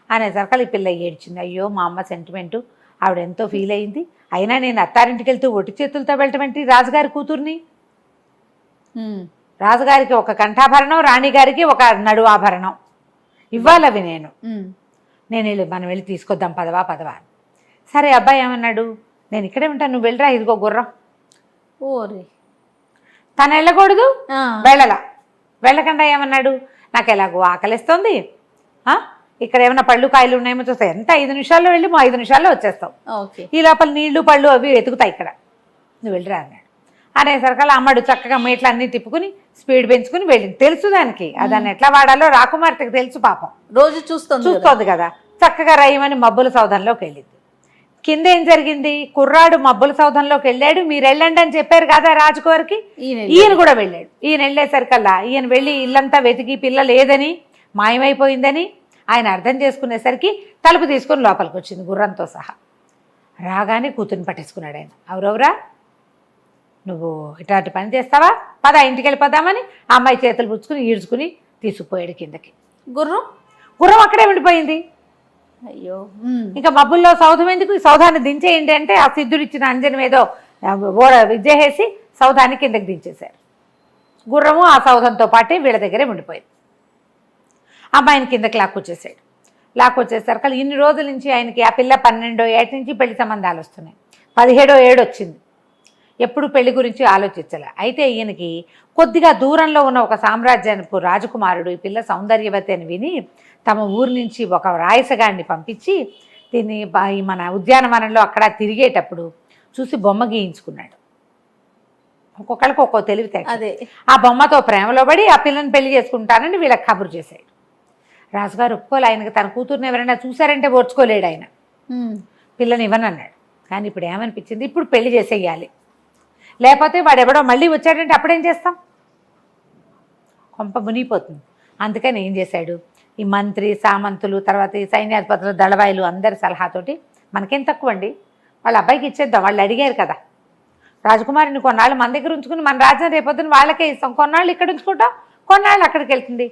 అనేసరికి ఈ పిల్ల ఏడ్చింది. అయ్యో మా అమ్మ సెంటిమెంటు, ఆవిడ ఎంతో ఫీల్ అయింది, అయినా నేను అత్తారింటికి వెళ్తూ ఒట్టి చేతులతో వెళ్ళటం ఏంటి, రాజుగారి కూతుర్ని, రాజుగారికి ఒక కంఠాభరణం, రాణిగారికి ఒక నడు ఆభరణం ఇవ్వాలి, అవి నేను మనం వెళ్ళి తీసుకొద్దాం పదవా. సరే అబ్బాయి ఏమన్నాడు, నేను ఇక్కడే ఉంటాను, నువ్వు వెళ్ళరా, ఇదిగో గుర్రం. ఓరే, తను వెళ్ళకూడదు, వెళ్ళకుండా ఏమన్నాడు, నాకు ఎలాగో ఆకలిస్తుంది, ఇక్కడ ఏమైనా పళ్ళు కాయలు ఉన్నాయేమో చూస్తాయి, ఎంత 5 నిమిషాల్లో వెళ్ళి 5 నిమిషాల్లో వచ్చేస్తావు, ఈ లోపల నీళ్లు పళ్ళు అవి వెతుకుతాయి ఇక్కడ, నువ్వు వెళ్ళరా అన్నాడు. అనేసరికల్లా అమ్మడు చక్కగా మీట్లు అన్నీ తిప్పుకుని స్పీడ్ పెంచుకుని వెళ్ళింది. తెలుసు దానికి దాన్ని ఎట్లా వాడాలో రాకుమార్తెకి తెలుసు పాపం, రోజు చూస్తుంది కదా. చక్కగా రయ్యమని మబ్బుల సౌధంలోకి వెళ్ళింది. కింద ఏం జరిగింది, కుర్రాడు మబ్బుల సౌధంలోకి వెళ్ళాడు, మీరు వెళ్ళండి అని చెప్పారు కదా రాజుగారికి, ఈయన కూడా వెళ్ళాడు. ఈయన వెళ్ళేసరికల్లా ఈయన వెళ్ళి ఇల్లంతా వెతికి పిల్ల లేదని మాయమైపోయిందని ఆయన అర్థం చేసుకునేసరికి తలుపు తీసుకొని లోపలికి వచ్చింది గుర్రంతో సహా. రాగానే కూతుర్ని పట్టేసుకున్నాడు ఆయన. ఎవరెవరా నువ్వు ఇట్లాంటి పని చేస్తావా, పద ఇంటికి వెళ్ళిపోదామని ఆ అమ్మాయి చేతులు పుచ్చుకుని ఈడ్చుకుని తీసుకుపోయాడు కిందకి. గుర్రం అక్కడే ఉండిపోయింది. అయ్యో, ఇంకా మబ్బుల్లో సౌధం ఎందుకు, ఈ సౌధాన్ని దించేయండి అంటే ఆ సిద్ధుడు ఇచ్చిన అంజనం ఏదో విద్యహేసి సౌధాన్ని కిందకి దించేశారు. గుర్రము ఆ సౌధంతో పాటే వీళ్ళ దగ్గరే ఉండిపోయింది. అమ్మాయిని కిందకి లాక్కొచ్చేసరికి ఇన్ని రోజుల నుంచి ఆయనకి ఆ పిల్ల 12వ ఏట నుంచి పెళ్లి సంబంధాలు వస్తున్నాయి. 17వ ఏడు వచ్చింది, ఎప్పుడు పెళ్లి గురించి ఆలోచించాలి. అయితే ఈయనకి కొద్దిగా దూరంలో ఉన్న ఒక సామ్రాజ్యానికి రాజకుమారుడు ఈ పిల్ల సౌందర్యవతి అని విని తమ ఊరు నుంచి ఒక రాయసగాడిని పంపించి దీన్ని మన ఉద్యానవనంలో అక్కడ తిరిగేటప్పుడు చూసి బొమ్మ గీయించుకున్నాడు. ఒక్కొక్కరికి ఒక్కో తెలివితే ఆ బొమ్మతో ప్రేమలో పడి ఆ పిల్లని పెళ్లి చేసుకుంటానని వీళ్ళకి కబురు చేశాడు. రాజుగారు ఒప్పుకోలే. ఆయనకి తన కూతుర్ని ఎవరైనా చూశారంటే ఓర్చుకోలేడు ఆయన. పిల్లని ఇవ్వనన్నాడు. కానీ ఇప్పుడు ఏమనిపించింది, ఇప్పుడు పెళ్లి చేసేయాలి, లేకపోతే వాడు ఎవడో మళ్ళీ వచ్చాడంటే అప్పుడేం చేస్తాం, కొంప మునిగిపోతుంది. అందుకని ఏం చేశాడు, ఈ మంత్రి సామంతులు తర్వాత ఈ సైన్యాధిపతులు దళవాయిలు అందరి సలహాతోటి మనకేం తక్కువ అండి, వాళ్ళ అబ్బాయికి ఇచ్చేద్దాం, వాళ్ళు అడిగారు కదా, రాజకుమారిని కొన్నాళ్ళు మన దగ్గర ఉంచుకుని మన రాజ్యం రేపొద్దున వాళ్ళకే ఇస్తాం, కొన్నాళ్ళు ఇక్కడ ఉంచుకుంటాం, కొన్నాళ్ళు అక్కడికి వెళ్తుంది,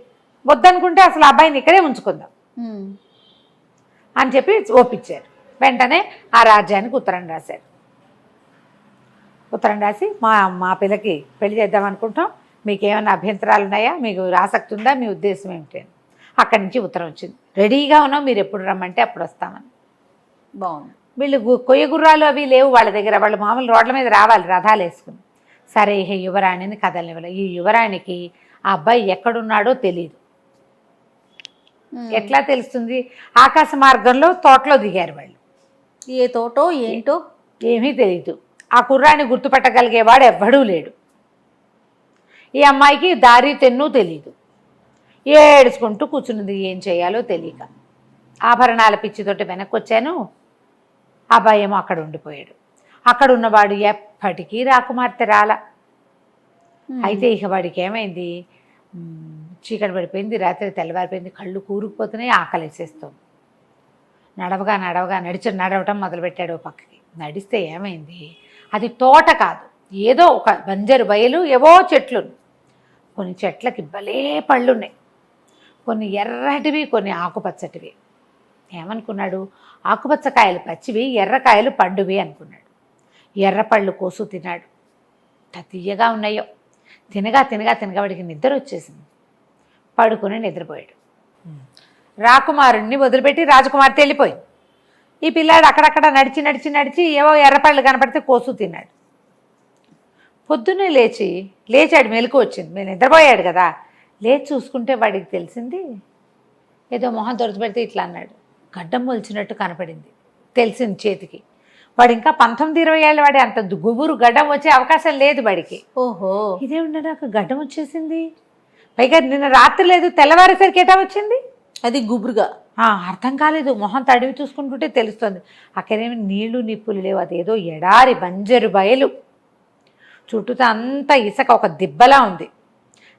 వద్దనుకుంటే అసలు అబ్బాయిని ఇక్కడే ఉంచుకుందాం అని చెప్పి ఒప్పించారు. వెంటనే ఆ రాజ్యానికి ఉత్తరం రాశారు. ఉత్తరం రాసి మా పిల్లకి పెళ్లి చేద్దాం అనుకుంటాం, మీకు ఏమైనా అభ్యంతరాలు ఉన్నాయా, మీకు ఆసక్తి ఉందా, మీ ఉద్దేశం ఏమిటి అని. అక్కడి నుంచి ఉత్తరం వచ్చింది, రెడీగా ఉన్నాం, మీరు ఎప్పుడు రమ్మంటే అప్పుడు వస్తామని. బాగుంది. వీళ్ళు కొయ్య గుర్రాలు అవి లేవు వాళ్ళ దగ్గర, వాళ్ళు మామూలు రోడ్ల మీద రావాలి రథాలు వేసుకుని. సరే ఈ యువరాణిని కదలనివ్వాలి. ఈ యువరాణికి ఆ అబ్బాయి ఎక్కడున్నాడో తెలియదు. ఎట్లా తెలుస్తుంది, ఆకాశ మార్గంలో తోటలో దిగారు వాళ్ళు. ఏ తోటో ఏంటో ఏమీ తెలియదు. ఆ కుర్రాన్ని గుర్తుపట్టగలిగేవాడు ఎవ్వడూ లేడు. ఈ అమ్మాయికి దారి తెన్ను తెలీదు. ఏడుచుకుంటూ కూర్చున్నది, ఏం చేయాలో తెలియక. ఆభరణాల పిచ్చితోటి వెనక్కి వచ్చాను, అబ్బాయి ఏమో అక్కడ ఉండిపోయాడు. అక్కడ ఉన్నవాడు ఎప్పటికీ రాకుమార్తె రాల. అయితే ఇక వాడికి ఏమైంది, చీకటి పడిపోయింది, రాత్రి తెల్లవారిపోయింది, కళ్ళు కూరుకుపోతున్నాయి, ఆకలేసేస్తుంది. నడవగా నడవటం మొదలుపెట్టాడు పక్కకి. నడిస్తే ఏమైంది, అది తోట కాదు, ఏదో ఒక బంజరు బయలు, ఏవో చెట్లు. కొన్ని చెట్లకి భలే పళ్ళున్నాయి, కొన్ని ఎర్రటివి, కొన్ని ఆకుపచ్చటివి. ఏమనుకున్నాడు, ఆకుపచ్చకాయలు పచ్చివి, ఎర్రకాయలు పండువి అనుకున్నాడు. ఎర్రపళ్ళు కోసు తిన్నాడు, తీయగా ఉన్నాయో. తినగా వాడికి నిద్ర వచ్చేసింది. పడుకుని నిద్రపోయాడు. రాకుమారుణ్ణి వదిలిపెట్టి రాజకుమార్తె వెళ్ళిపోయింది. ఈ పిల్లాడు అక్కడక్కడ నడిచి ఏవో ఎర్రపళ్ళు కనపడితే కోసు తిన్నాడు. పొద్దున్నే లేచాడు, మెలకు వచ్చింది. మేము నిద్రపోయాడు కదా, లేచి చూసుకుంటే వాడికి తెలిసింది, ఏదో మొహం దొరికిపెడితే ఇట్లా అన్నాడు, గడ్డం మొలిచినట్టు కనపడింది. తెలిసింది చేతికి. వాడు ఇంకా 19-20 ఏళ్ళ వాడి, అంత గుబురు గడ్డం వచ్చే అవకాశం లేదు వాడికి. ఓహో, ఇదేమిటో నాకు గడ్డం వచ్చేసింది, పైగా నిన్న రాత్రి లేదు, తెల్లవారేసరికి ఎటా వచ్చింది, అది గుబురుగా. అర్థం కాలేదు. మొహం తడివి చూసుకుంటుంటే తెలుస్తుంది. అక్కడేమి నీళ్లు నిప్పులు లేవు, అదేదో ఎడారి బంజరు బయలు, చుట్టూతో అంతా ఇసుక, ఒక దిబ్బలా ఉంది.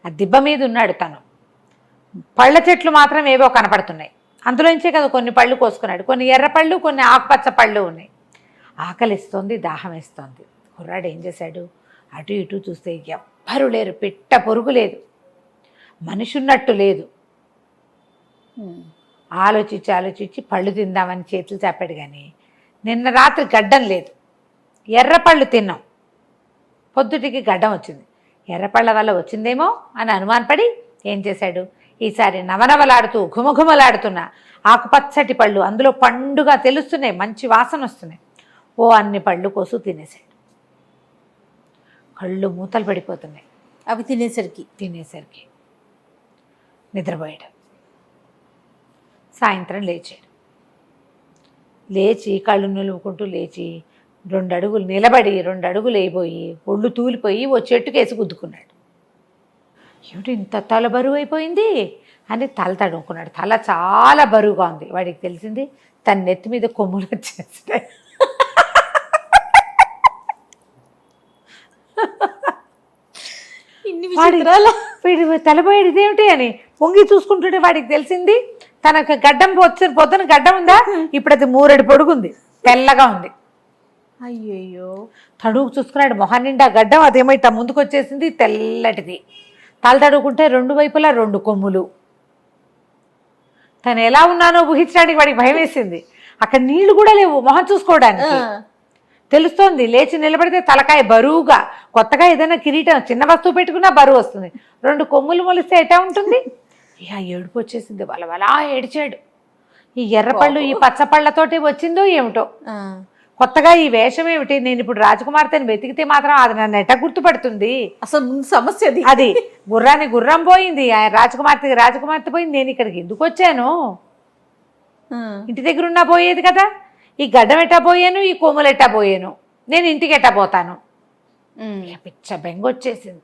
ఆ దిబ్బ మీద ఉన్నాడు తను. పళ్ళ చెట్లు మాత్రం ఏవో కనపడుతున్నాయి. అందులోంచే కదా కొన్ని పళ్ళు కోసుకున్నాడు, కొన్ని ఎర్రపళ్ళు, కొన్ని ఆకుపచ్చ పళ్ళు ఉన్నాయి. ఆకలిస్తోంది, దాహం వేస్తోంది. కుర్రాడు ఏం చేశాడు, అటు ఇటు చూస్తే ఎవ్వరూ లేరు, పిట్ట పొరుగు లేదు, మనిషి ఉన్నట్టు లేదు. ఆలోచించి పళ్ళు తిందామని చేతులు చాపాడు. కానీ నిన్న రాత్రి గడ్డం లేదు, ఎర్రపళ్ళు తిన్నాం, పొద్దుటికి గడ్డం వచ్చింది. ఎర్రపళ్ళ వల్ల వచ్చిందేమో అని అనుమానపడి ఏం చేశాడు, ఈసారి నవనవలాడుతూ ఘుమఘుమలాడుతున్న ఆకుపచ్చటి పళ్ళు, అందులో పండుగా తెలుస్తున్నాయి, మంచి వాసన వస్తున్నాయి, అన్ని పళ్ళు కోసు తినేశాడు. కళ్ళు మూతలు పడిపోతున్నాయి అవి తినేసరికి నిద్రపోయాడు. సాయంత్రం లేచాడు. కళ్ళు నిలువుకుంటూ 2 అడుగులు నిలబడి 2 అడుగులు వేయిపోయి ఒళ్ళు తూలిపోయి ఓ చెట్టుకేసి గుద్దుకున్నాడు. ఏమిటి ఇంత తల బరువు అయిపోయింది అని తల తడుముకున్నాడు. తల చాలా బరువుగా ఉంది. వాడికి తెలిసింది తన నెత్తి మీద కొమ్ములు వచ్చేస్తాయి. వీడి తలపోయాడు ఇదేమిటి అని పొంగి చూసుకుంటుంటే వాడికి తెలిసింది తనకు గడ్డం పొద్దున గడ్డం ఉందా, ఇప్పుడు అది 3 పొడుగుంది, తెల్లగా ఉంది. అయ్యయ్యో, తడుగు చూసుకున్నాడు మొహం నిండా గడ్డం, అదేమో ఇట్లా ముందుకు వచ్చేసింది, తెల్లటిది. తల తడుగుకుంటే 2 వైపులా 2 కొమ్ములు. తను ఎలా ఉన్నానో ఊహించడానికి వాడికి భయం వేసింది. అక్కడ నీళ్లు కూడా లేవు మొహం చూసుకోవడానికి. తెలుస్తోంది లేచి నిలబడితే తలకాయ బరువుగా, కొత్తగా ఏదైనా కిరీటం చిన్న వస్తువు పెట్టుకున్నా బరువు వస్తుంది. 2 కొమ్ములు మొలిస్తే ఎటా ఉంటుంది? ఇక ఏడుపు వచ్చేసింది. వాళ్ళ ఏడిచాడు. ఈ ఎర్రపళ్ళు ఈ పచ్చపళ్ళతోటి వచ్చిందో ఏమిటో, కొత్తగా ఈ వేషం ఏమిటి, నేను ఇప్పుడు రాజకుమార్తెని వెతికితే మాత్రం అది నన్ను ఎట్ట గుర్తుపడుతుంది? అసలు ముందు సమస్య అది గుర్రానికి గుర్రం పోయింది, రాజకుమార్తెకి రాజకుమార్తె పోయింది, నేను ఇక్కడికి ఎందుకు వచ్చాను? ఇంటి దగ్గర ఉన్నా పోయేది కదా. ఈ గడ్డం ఎట్టా పోయాను, ఈ కొమ్ములు ఎట్టా పోయాను, నేను ఇంటికి ఎట్టా పోతాను? పిచ్చ బెంగ వచ్చేసింది.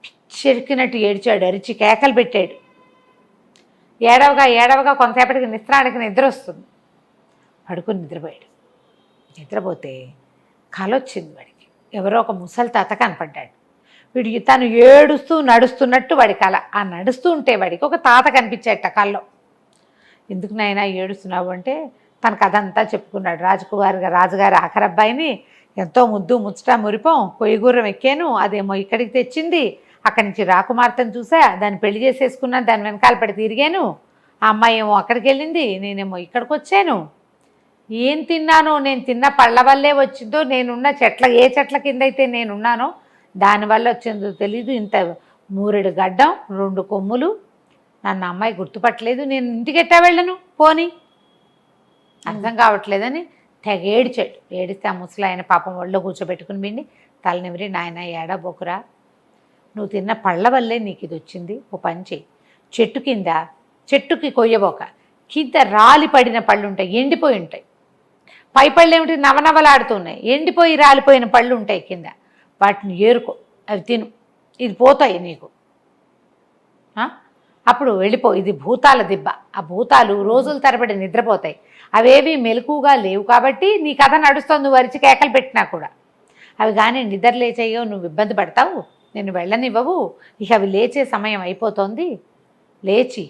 పిచ్చెరికినట్టు ఏడ్చాడు, అరిచి కేకలు పెట్టాడు. ఏడవగా కొంతసేపటికి నిద్రానికి నిద్ర వస్తుంది. పడుకుని నిద్రపోయాడు. నిద్రపోతే కలొచ్చింది వాడికి. ఎవరో ఒక ముసలి తాత కనపడ్డాడు. వీడికి తను ఏడుస్తూ నడుస్తున్నట్టు వాడి కళ. ఆ నడుస్తూ ఉంటే వాడికి ఒక తాత కనిపించేట కల్లో. ఎందుకు నాయనా ఏడుస్తున్నావు అంటే తన కథ అంతా చెప్పుకున్నాడు. రాజుగారి ఆఖరబ్బాయిని ఎంతో ముద్దు ముచ్చట మురిపం కొయ్యగూరం ఎక్కాను, అదేమో ఇక్కడికి తెచ్చింది, అక్కడి నుంచి రాకుమార్తెను చూసా, దాన్ని పెళ్లి చేసేసుకున్నాను, దాని వెనకాల పడి తిరిగాను, ఆ అమ్మాయి ఏమో అక్కడికి వెళ్ళింది, నేనేమో ఇక్కడికి వచ్చాను, ఏం తిన్నానో, నేను తిన్న పళ్ళ వల్లే వచ్చిందో, నేనున్న ఏ చెట్ల కింద అయితే నేనున్నానో దానివల్ల వచ్చిందో తెలీదు, ఇంత 3 గడ్డం 2 కొమ్ములు, నన్ను అమ్మాయి గుర్తుపట్టలేదు, నేను ఇంటికి ఎట్టా వెళ్ళను పోని అర్థం కావట్లేదని తెగ ఏడిచాడు. ఏడిస్తే ఆ ముసలి ఆయన పాపం ఒళ్ళో కూర్చోబెట్టుకుని పిండి తలనిమిరి, నాయన ఏడబోకురా, నువ్వు తిన్న పళ్ళ వల్లే నీకు ఇది వచ్చింది, ఓ పని చెయ్యి, చెట్టుకి కొయ్యబోక, కింద రాలి పడిన పళ్ళు ఉంటాయి, ఎండిపోయి ఉంటాయి, పై పళ్ళు ఏమిటి నవనవలాడుతున్నాయి, ఎండిపోయి రాలిపోయిన పళ్ళు ఉంటాయి కింద, వాటిని ఏరుకో, అవి తిను, ఇది పోతాయి నీకు, అప్పుడు వెళ్ళిపో. ఇది భూతాల దిబ్బ, ఆ భూతాలు రోజుల తరబడి నిద్రపోతాయి, అవేవి మెలకుగా లేవు కాబట్టి నీ కథ నడుస్తుంది, నువ్వు అరిచి కేకలు పెట్టినా కూడా. అవి కానీ నిద్ర లేచేయో నువ్వు ఇబ్బంది పడతావు, నేను వెళ్ళనివ్వవు, ఇక అవి లేచే సమయం అయిపోతుంది, లేచి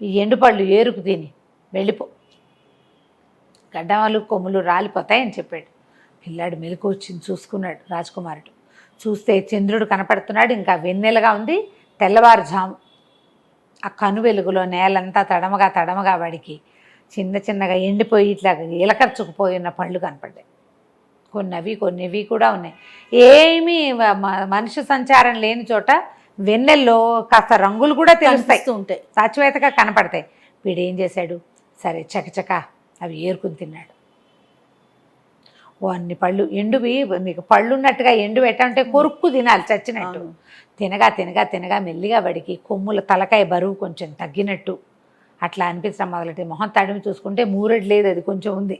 ఈ ఎండుపళ్ళు ఏరుకు తిని వెళ్ళిపో, గడ్డవాళ్ళు కొమ్ములు రాలిపోతాయని చెప్పాడు. పిల్లాడు మెలకు వచ్చింది, చూసుకున్నాడు రాజకుమారుడు. చూస్తే చంద్రుడు కనపడుతున్నాడు, ఇంకా వెన్నెలగా ఉంది, తెల్లవారుజాము. ఆ కను వెలుగులో నేలంతా తడమగా వాడికి చిన్నగా ఎండిపోయి ఇట్లా ఇలకర్చుకుపోయిన పళ్ళు కనపడ్డాయి. కొన్నివి కూడా ఉన్నాయి. ఏమీ మనిషి సంచారం లేని చోట వెన్నెల్లో కాస్త రంగులు కూడా తెలుస్తాయి, ఉంటాయి, సాచివేతగా కనపడతాయి. వీడేం చేశాడు, సరే చకచక అవి ఏరుకుని తిన్నాడు. ఓ అన్ని పళ్ళు ఎండువి, మీకు పళ్ళు ఉన్నట్టుగా ఎండు ఎట్టంటే కొరుక్కు తినాలి చచ్చినట్టు. తినగా మెల్లిగా వాడికి కొమ్ముల తలకాయ బరువు కొంచెం తగ్గినట్టు అట్లా అనిపించడం మొదలెట్టి మొహం తడిమి చూసుకుంటే 3 లేదు, అది కొంచెం ఉంది.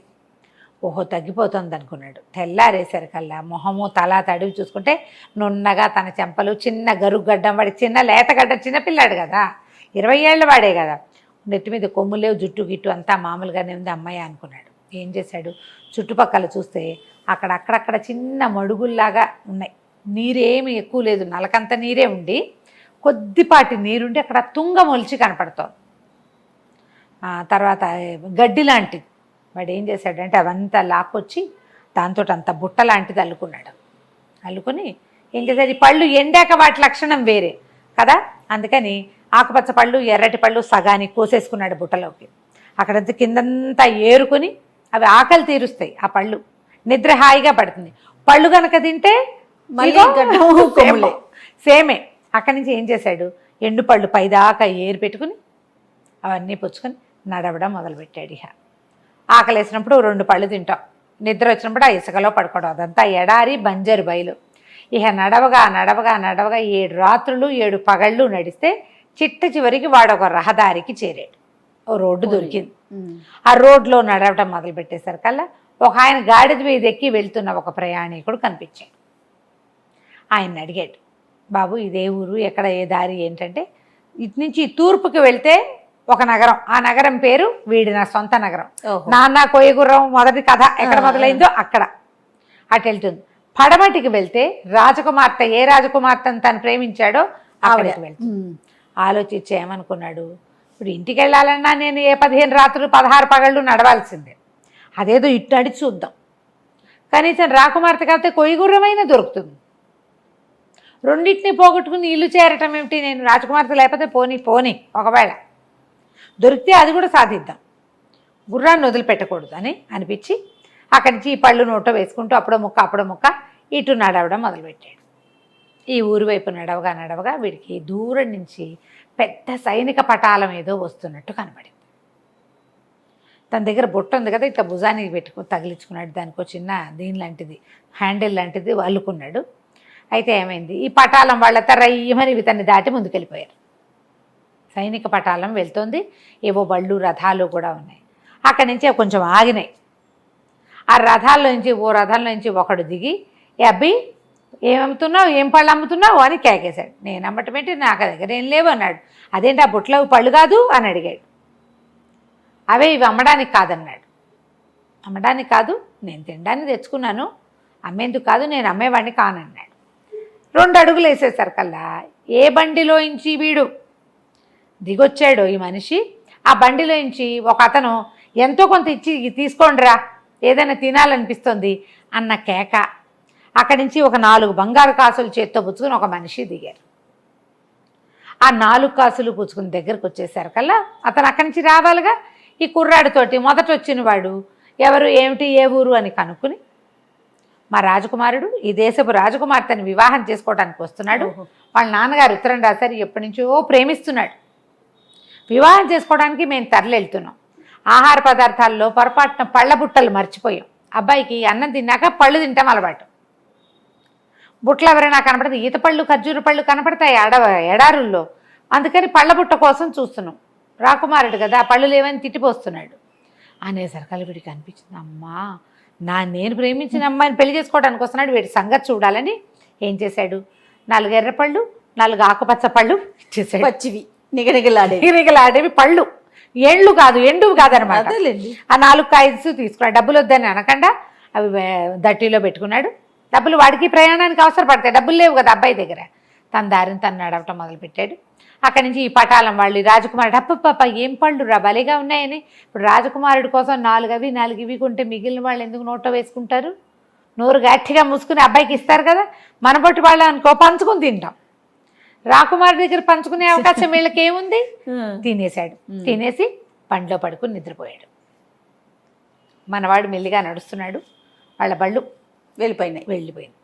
ఓహో తగ్గిపోతుంది అనుకున్నాడు. తెల్లారేసరికల్లా మొహము తల తడివి చూసుకుంటే నున్నగా తన చెంపలు, చిన్న గరుగడ్డం, వాడి చిన్న లేతగడ్డ, చిన్నపిల్లాడు కదా, 20 ఏళ్ళ వాడే కదా, నెత్తి మీద కొమ్ములేవు, జుట్టు గిట్టు అంతా మామూలుగానే ఉంది అమ్మాయి అనుకున్నాడు. ఏం చేశాడు, చుట్టుపక్కల చూస్తే అక్కడక్కడ చిన్న మడుగుల్లాగా ఉన్నాయి, నీరేమి ఎక్కువ లేదు, నలకంత నీరే ఉండి కొద్దిపాటి నీరుండి అక్కడ తుంగ మొలిచి కనపడుతోంది. తర్వాత గడ్డి లాంటిది. వాడు ఏం చేశాడంటే అవంతా లాక్కొచ్చి దాంతో అంత బుట్ట లాంటిది అల్లుకున్నాడు. అల్లుకొని ఏం చేశాడు, ఈ పళ్ళు ఎండాక వాటి లక్షణం వేరే కదా, అందుకని ఆకుపచ్చ పళ్ళు ఎర్రటి పళ్ళు సగానికి కోసేసుకున్నాడు బుట్టలోకి. అక్కడంతా కిందంతా ఏరుకొని అవి ఆకలి తీరుస్తాయి, ఆ పళ్ళు నిద్ర హాయిగా పడుతుంది. పళ్ళు కనుక తింటే సేమే. అక్కడి నుంచి ఏం చేశాడు, ఎండు పళ్ళు పైదాకా ఏరు పెట్టుకుని అవన్నీ పుచ్చుకొని నడవడం మొదలుపెట్టాడు. ఇక ఆకలి వేసినప్పుడు 2 పళ్ళు తింటాం, నిద్ర వచ్చినప్పుడు ఆ ఇసుకలో పడుకోవడం, అదంతా ఎడారి బంజరు బయలు. ఇక నడవగా 7 రాత్రులు 7 పగళ్ళు నడిస్తే చివరికి వాడు ఒక రహదారికి చేరాడు. ఓ రోడ్డు దొరికింది. ఆ రోడ్లో నడవటం మొదలు పెట్టేసరికల్లా ఒక ఆయన గాడిద మీద ఎక్కి వెళ్తున్న ఒక ప్రయాణికుడు కనిపించాడు. ఆయన్ని అడిగాడు, బాబు ఇదే ఊరు, ఎక్కడ ఏ దారి ఏంటంటే, ఇటు నుంచి తూర్పుకి వెళ్తే ఒక నగరం, ఆ నగరం పేరు వీడి నా సొంత నగరం, నాన్న కోయగుర్రం మొదటి కథ ఎక్కడ మొదలైందో అక్కడ, అటు వెళ్తుంది. పడమటికి వెళ్తే రాజకుమార్తె, ఏ రాజకుమార్తెను తను ప్రేమించాడో అక్కడికి వెళ్తుంది. ఆలోచించి ఏమనుకున్నాడు, ఇప్పుడు ఇంటికి వెళ్ళాలన్నా నేను ఏ 15 రాత్రులు 16 పగళ్ళు నడవాల్సిందే, అదేదో ఇటు నడిచి చూద్దాం, కనీసం రాకుమార్తె కాకపోతే కొయ్యగుర్రమైనా దొరుకుతుంది. రెండింటిని పోగొట్టుకుని ఇల్లు చేరటం ఏమిటి, నేను రాజకుమార్తె లేకపోతే పోనీ ఒకవేళ దొరికితే అది కూడా సాధిద్దాం, గుర్రాన్ని వదిలిపెట్టకూడదు అని అనిపించి అక్కడి నుంచి ఈ పళ్ళు నోటో వేసుకుంటూ అప్పుడో ముక్క ఇటు నడవడం మొదలుపెట్టాడు. ఈ ఊరు వైపు నడవగా వీడికి దూరం నుంచి పెద్ద సైనిక పటాలం ఏదో వస్తున్నట్టు కనబడింది. తన దగ్గర బొట్టు ఉంది కదా, ఇట్లా భుజానికి తగిలించుకున్నాడు, దానికి చిన్న దీని లాంటిది హ్యాండిల్ లాంటిది అల్లుకున్నాడు. అయితే ఏమైంది, ఈ పటాలం వాళ్ళ తర్రయ్యమని ఇతన్ని దాటి ముందుకెళ్ళిపోయారు. సైనిక పటాలం వెళ్తుంది, ఏవో బళ్ళు రథాలు కూడా ఉన్నాయి. అక్కడి నుంచి కొంచెం ఆగినాయి. ఆ రథాల్లోంచి ఒకడు దిగి, అబ్బి ఏమమ్ముతున్నావు, ఏం పళ్ళు అమ్ముతున్నావు అని కేకేశాడు. నేను అమ్మటం ఏంటి, నాకు దగ్గర ఏం లేవు అన్నాడు. అదేంటి ఆ బుట్టలో పళ్ళు కాదు అని అడిగాడు. అవే ఇవి అమ్మడానికి కాదన్నాడు. అమ్మడానికి కాదు, నేను తినడానికి తెచ్చుకున్నాను, అమ్మేందుకు కాదు, నేను అమ్మేవాడిని కానన్నాడు. 2 అడుగులు వేసేసరికల్లా ఏ బండిలోంచి వీడు దిగొచ్చాడో ఈ మనిషి, ఆ బండిలోంచి ఒక అతను ఎంతో కొంత ఇచ్చి తీసుకోండిరా ఏదైనా తినాలనిపిస్తుంది అన్న కేక. అక్కడి నుంచి ఒక 4 బంగారు కాసులు చేత్తో పుచ్చుకుని ఒక మనిషి దిగారు. ఆ 4 కాసులు పుచ్చుకుని దగ్గరకు వచ్చేసరికల్లా అతను అక్కడి నుంచి రావాలిగా. ఈ కుర్రాడితోటి మొదట వచ్చిన వాడు ఎవరు, ఏమిటి, ఏ ఊరు అని కనుక్కుని, మా రాజకుమారుడు ఈ దేశపు రాజకుమార్తెని వివాహం చేసుకోవడానికి వస్తున్నాడు, వాళ్ళ నాన్నగారు ఉత్తరం రాశారు, ఎప్పటి నుంచో ప్రేమిస్తున్నాడు, వివాహం చేసుకోవడానికి మేము తరలివెళ్తున్నాం, ఆహార పదార్థాల్లో పొరపాటున పళ్ళ బుట్టలు మర్చిపోయాం, అబ్బాయికి అన్నం తిన్నాక పళ్ళు తింటాం అలవాటు, బుట్టలు ఎవరైనా కనపడితే ఈత పళ్ళు ఖర్జూర పళ్ళు కనపడతాయి ఎడారుల్లో, అందుకని పళ్ళ బుట్ట కోసం చూస్తున్నాం, రాకుమారుడు కదా పళ్ళు లేవని తిట్టిపోస్తున్నాడు అనేసరికి వీడికి అనిపించింది, అమ్మా నేను ప్రేమించిన అమ్మాయిని పెళ్లి చేసుకోవడానికి వస్తున్నాడు, వీడి సంగతి చూడాలని ఏం చేశాడు, 4 ఎర్రపళ్ళు 4 ఆకుపచ్చ పళ్ళు ఇచ్చేసాడు. పచ్చివి నిగనిగలాడేవి పళ్ళు, ఎండ్లు కాదనమాట. ఆ 4 కాయస్ తీసుకున్నాడు. డబ్బులు వద్దని అనకుండా అవి దట్టిలో పెట్టుకున్నాడు. డబ్బులు వాడికి ప్రయాణానికి అవసరపడతాయి, డబ్బులు లేవు కదా అబ్బాయి దగ్గర. తన దారిని తను నడవటం మొదలుపెట్టాడు. అక్కడి నుంచి ఈ పటాలం వాళ్ళు రాజకుమారుడు, అప్పప్ప ఏం పళ్ళు రా భలేగా ఉన్నాయని. ఇప్పుడు రాజకుమారుడి కోసం 4 అవి 4 ఇవి కొంటే మిగిలిన వాళ్ళు ఎందుకు నోట్లో వేసుకుంటారు, నోరు గట్టిగా మూసుకుని అబ్బాయికి ఇస్తారు కదా, మన బొట్టు వాళ్ళు అనుకో పంచుకుని తింటాం, రాకుమారుడి దగ్గర పంచుకునే అవకాశం వీళ్ళకి ఏముంది. తినేశాడు. తినేసి పండ్లో పడుకుని నిద్రపోయాడు. మనవాడు మెల్లిగా నడుస్తున్నాడు, వాళ్ళ బళ్ళు వెళ్ళిపోయింది.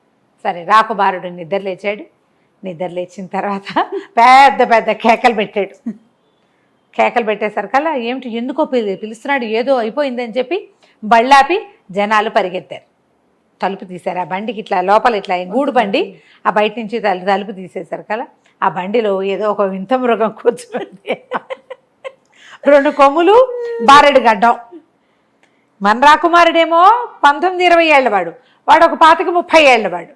సరే రాకుమారుడు నిద్ర లేచాడు. నిద్ర లేచిన తర్వాత పెద్ద పెద్ద కేకలు పెట్టాడు. కేకలు పెట్టేసరికల్లా ఏమిటి ఎందుకో పిలుస్తున్నాడు, ఏదో అయిపోయిందని చెప్పి బళ్ళాపి జనాలు పరిగెత్తారు. తలుపు తీశారు. ఆ బండికి ఇట్లా లోపల ఇట్లా గూడు బండి, ఆ బయట నుంచి తలుపు తీసేసరికల్లా ఆ బండిలో ఏదో ఒక వింత మృగం కూర్చుంది. 2 కొమ్ములు, బారెడు గడ్డం. మన రాకుమారుడేమో 19-20 ఏళ్ళ వాడు, వాడు ఒక 25-30 ఏళ్ళ వాడు.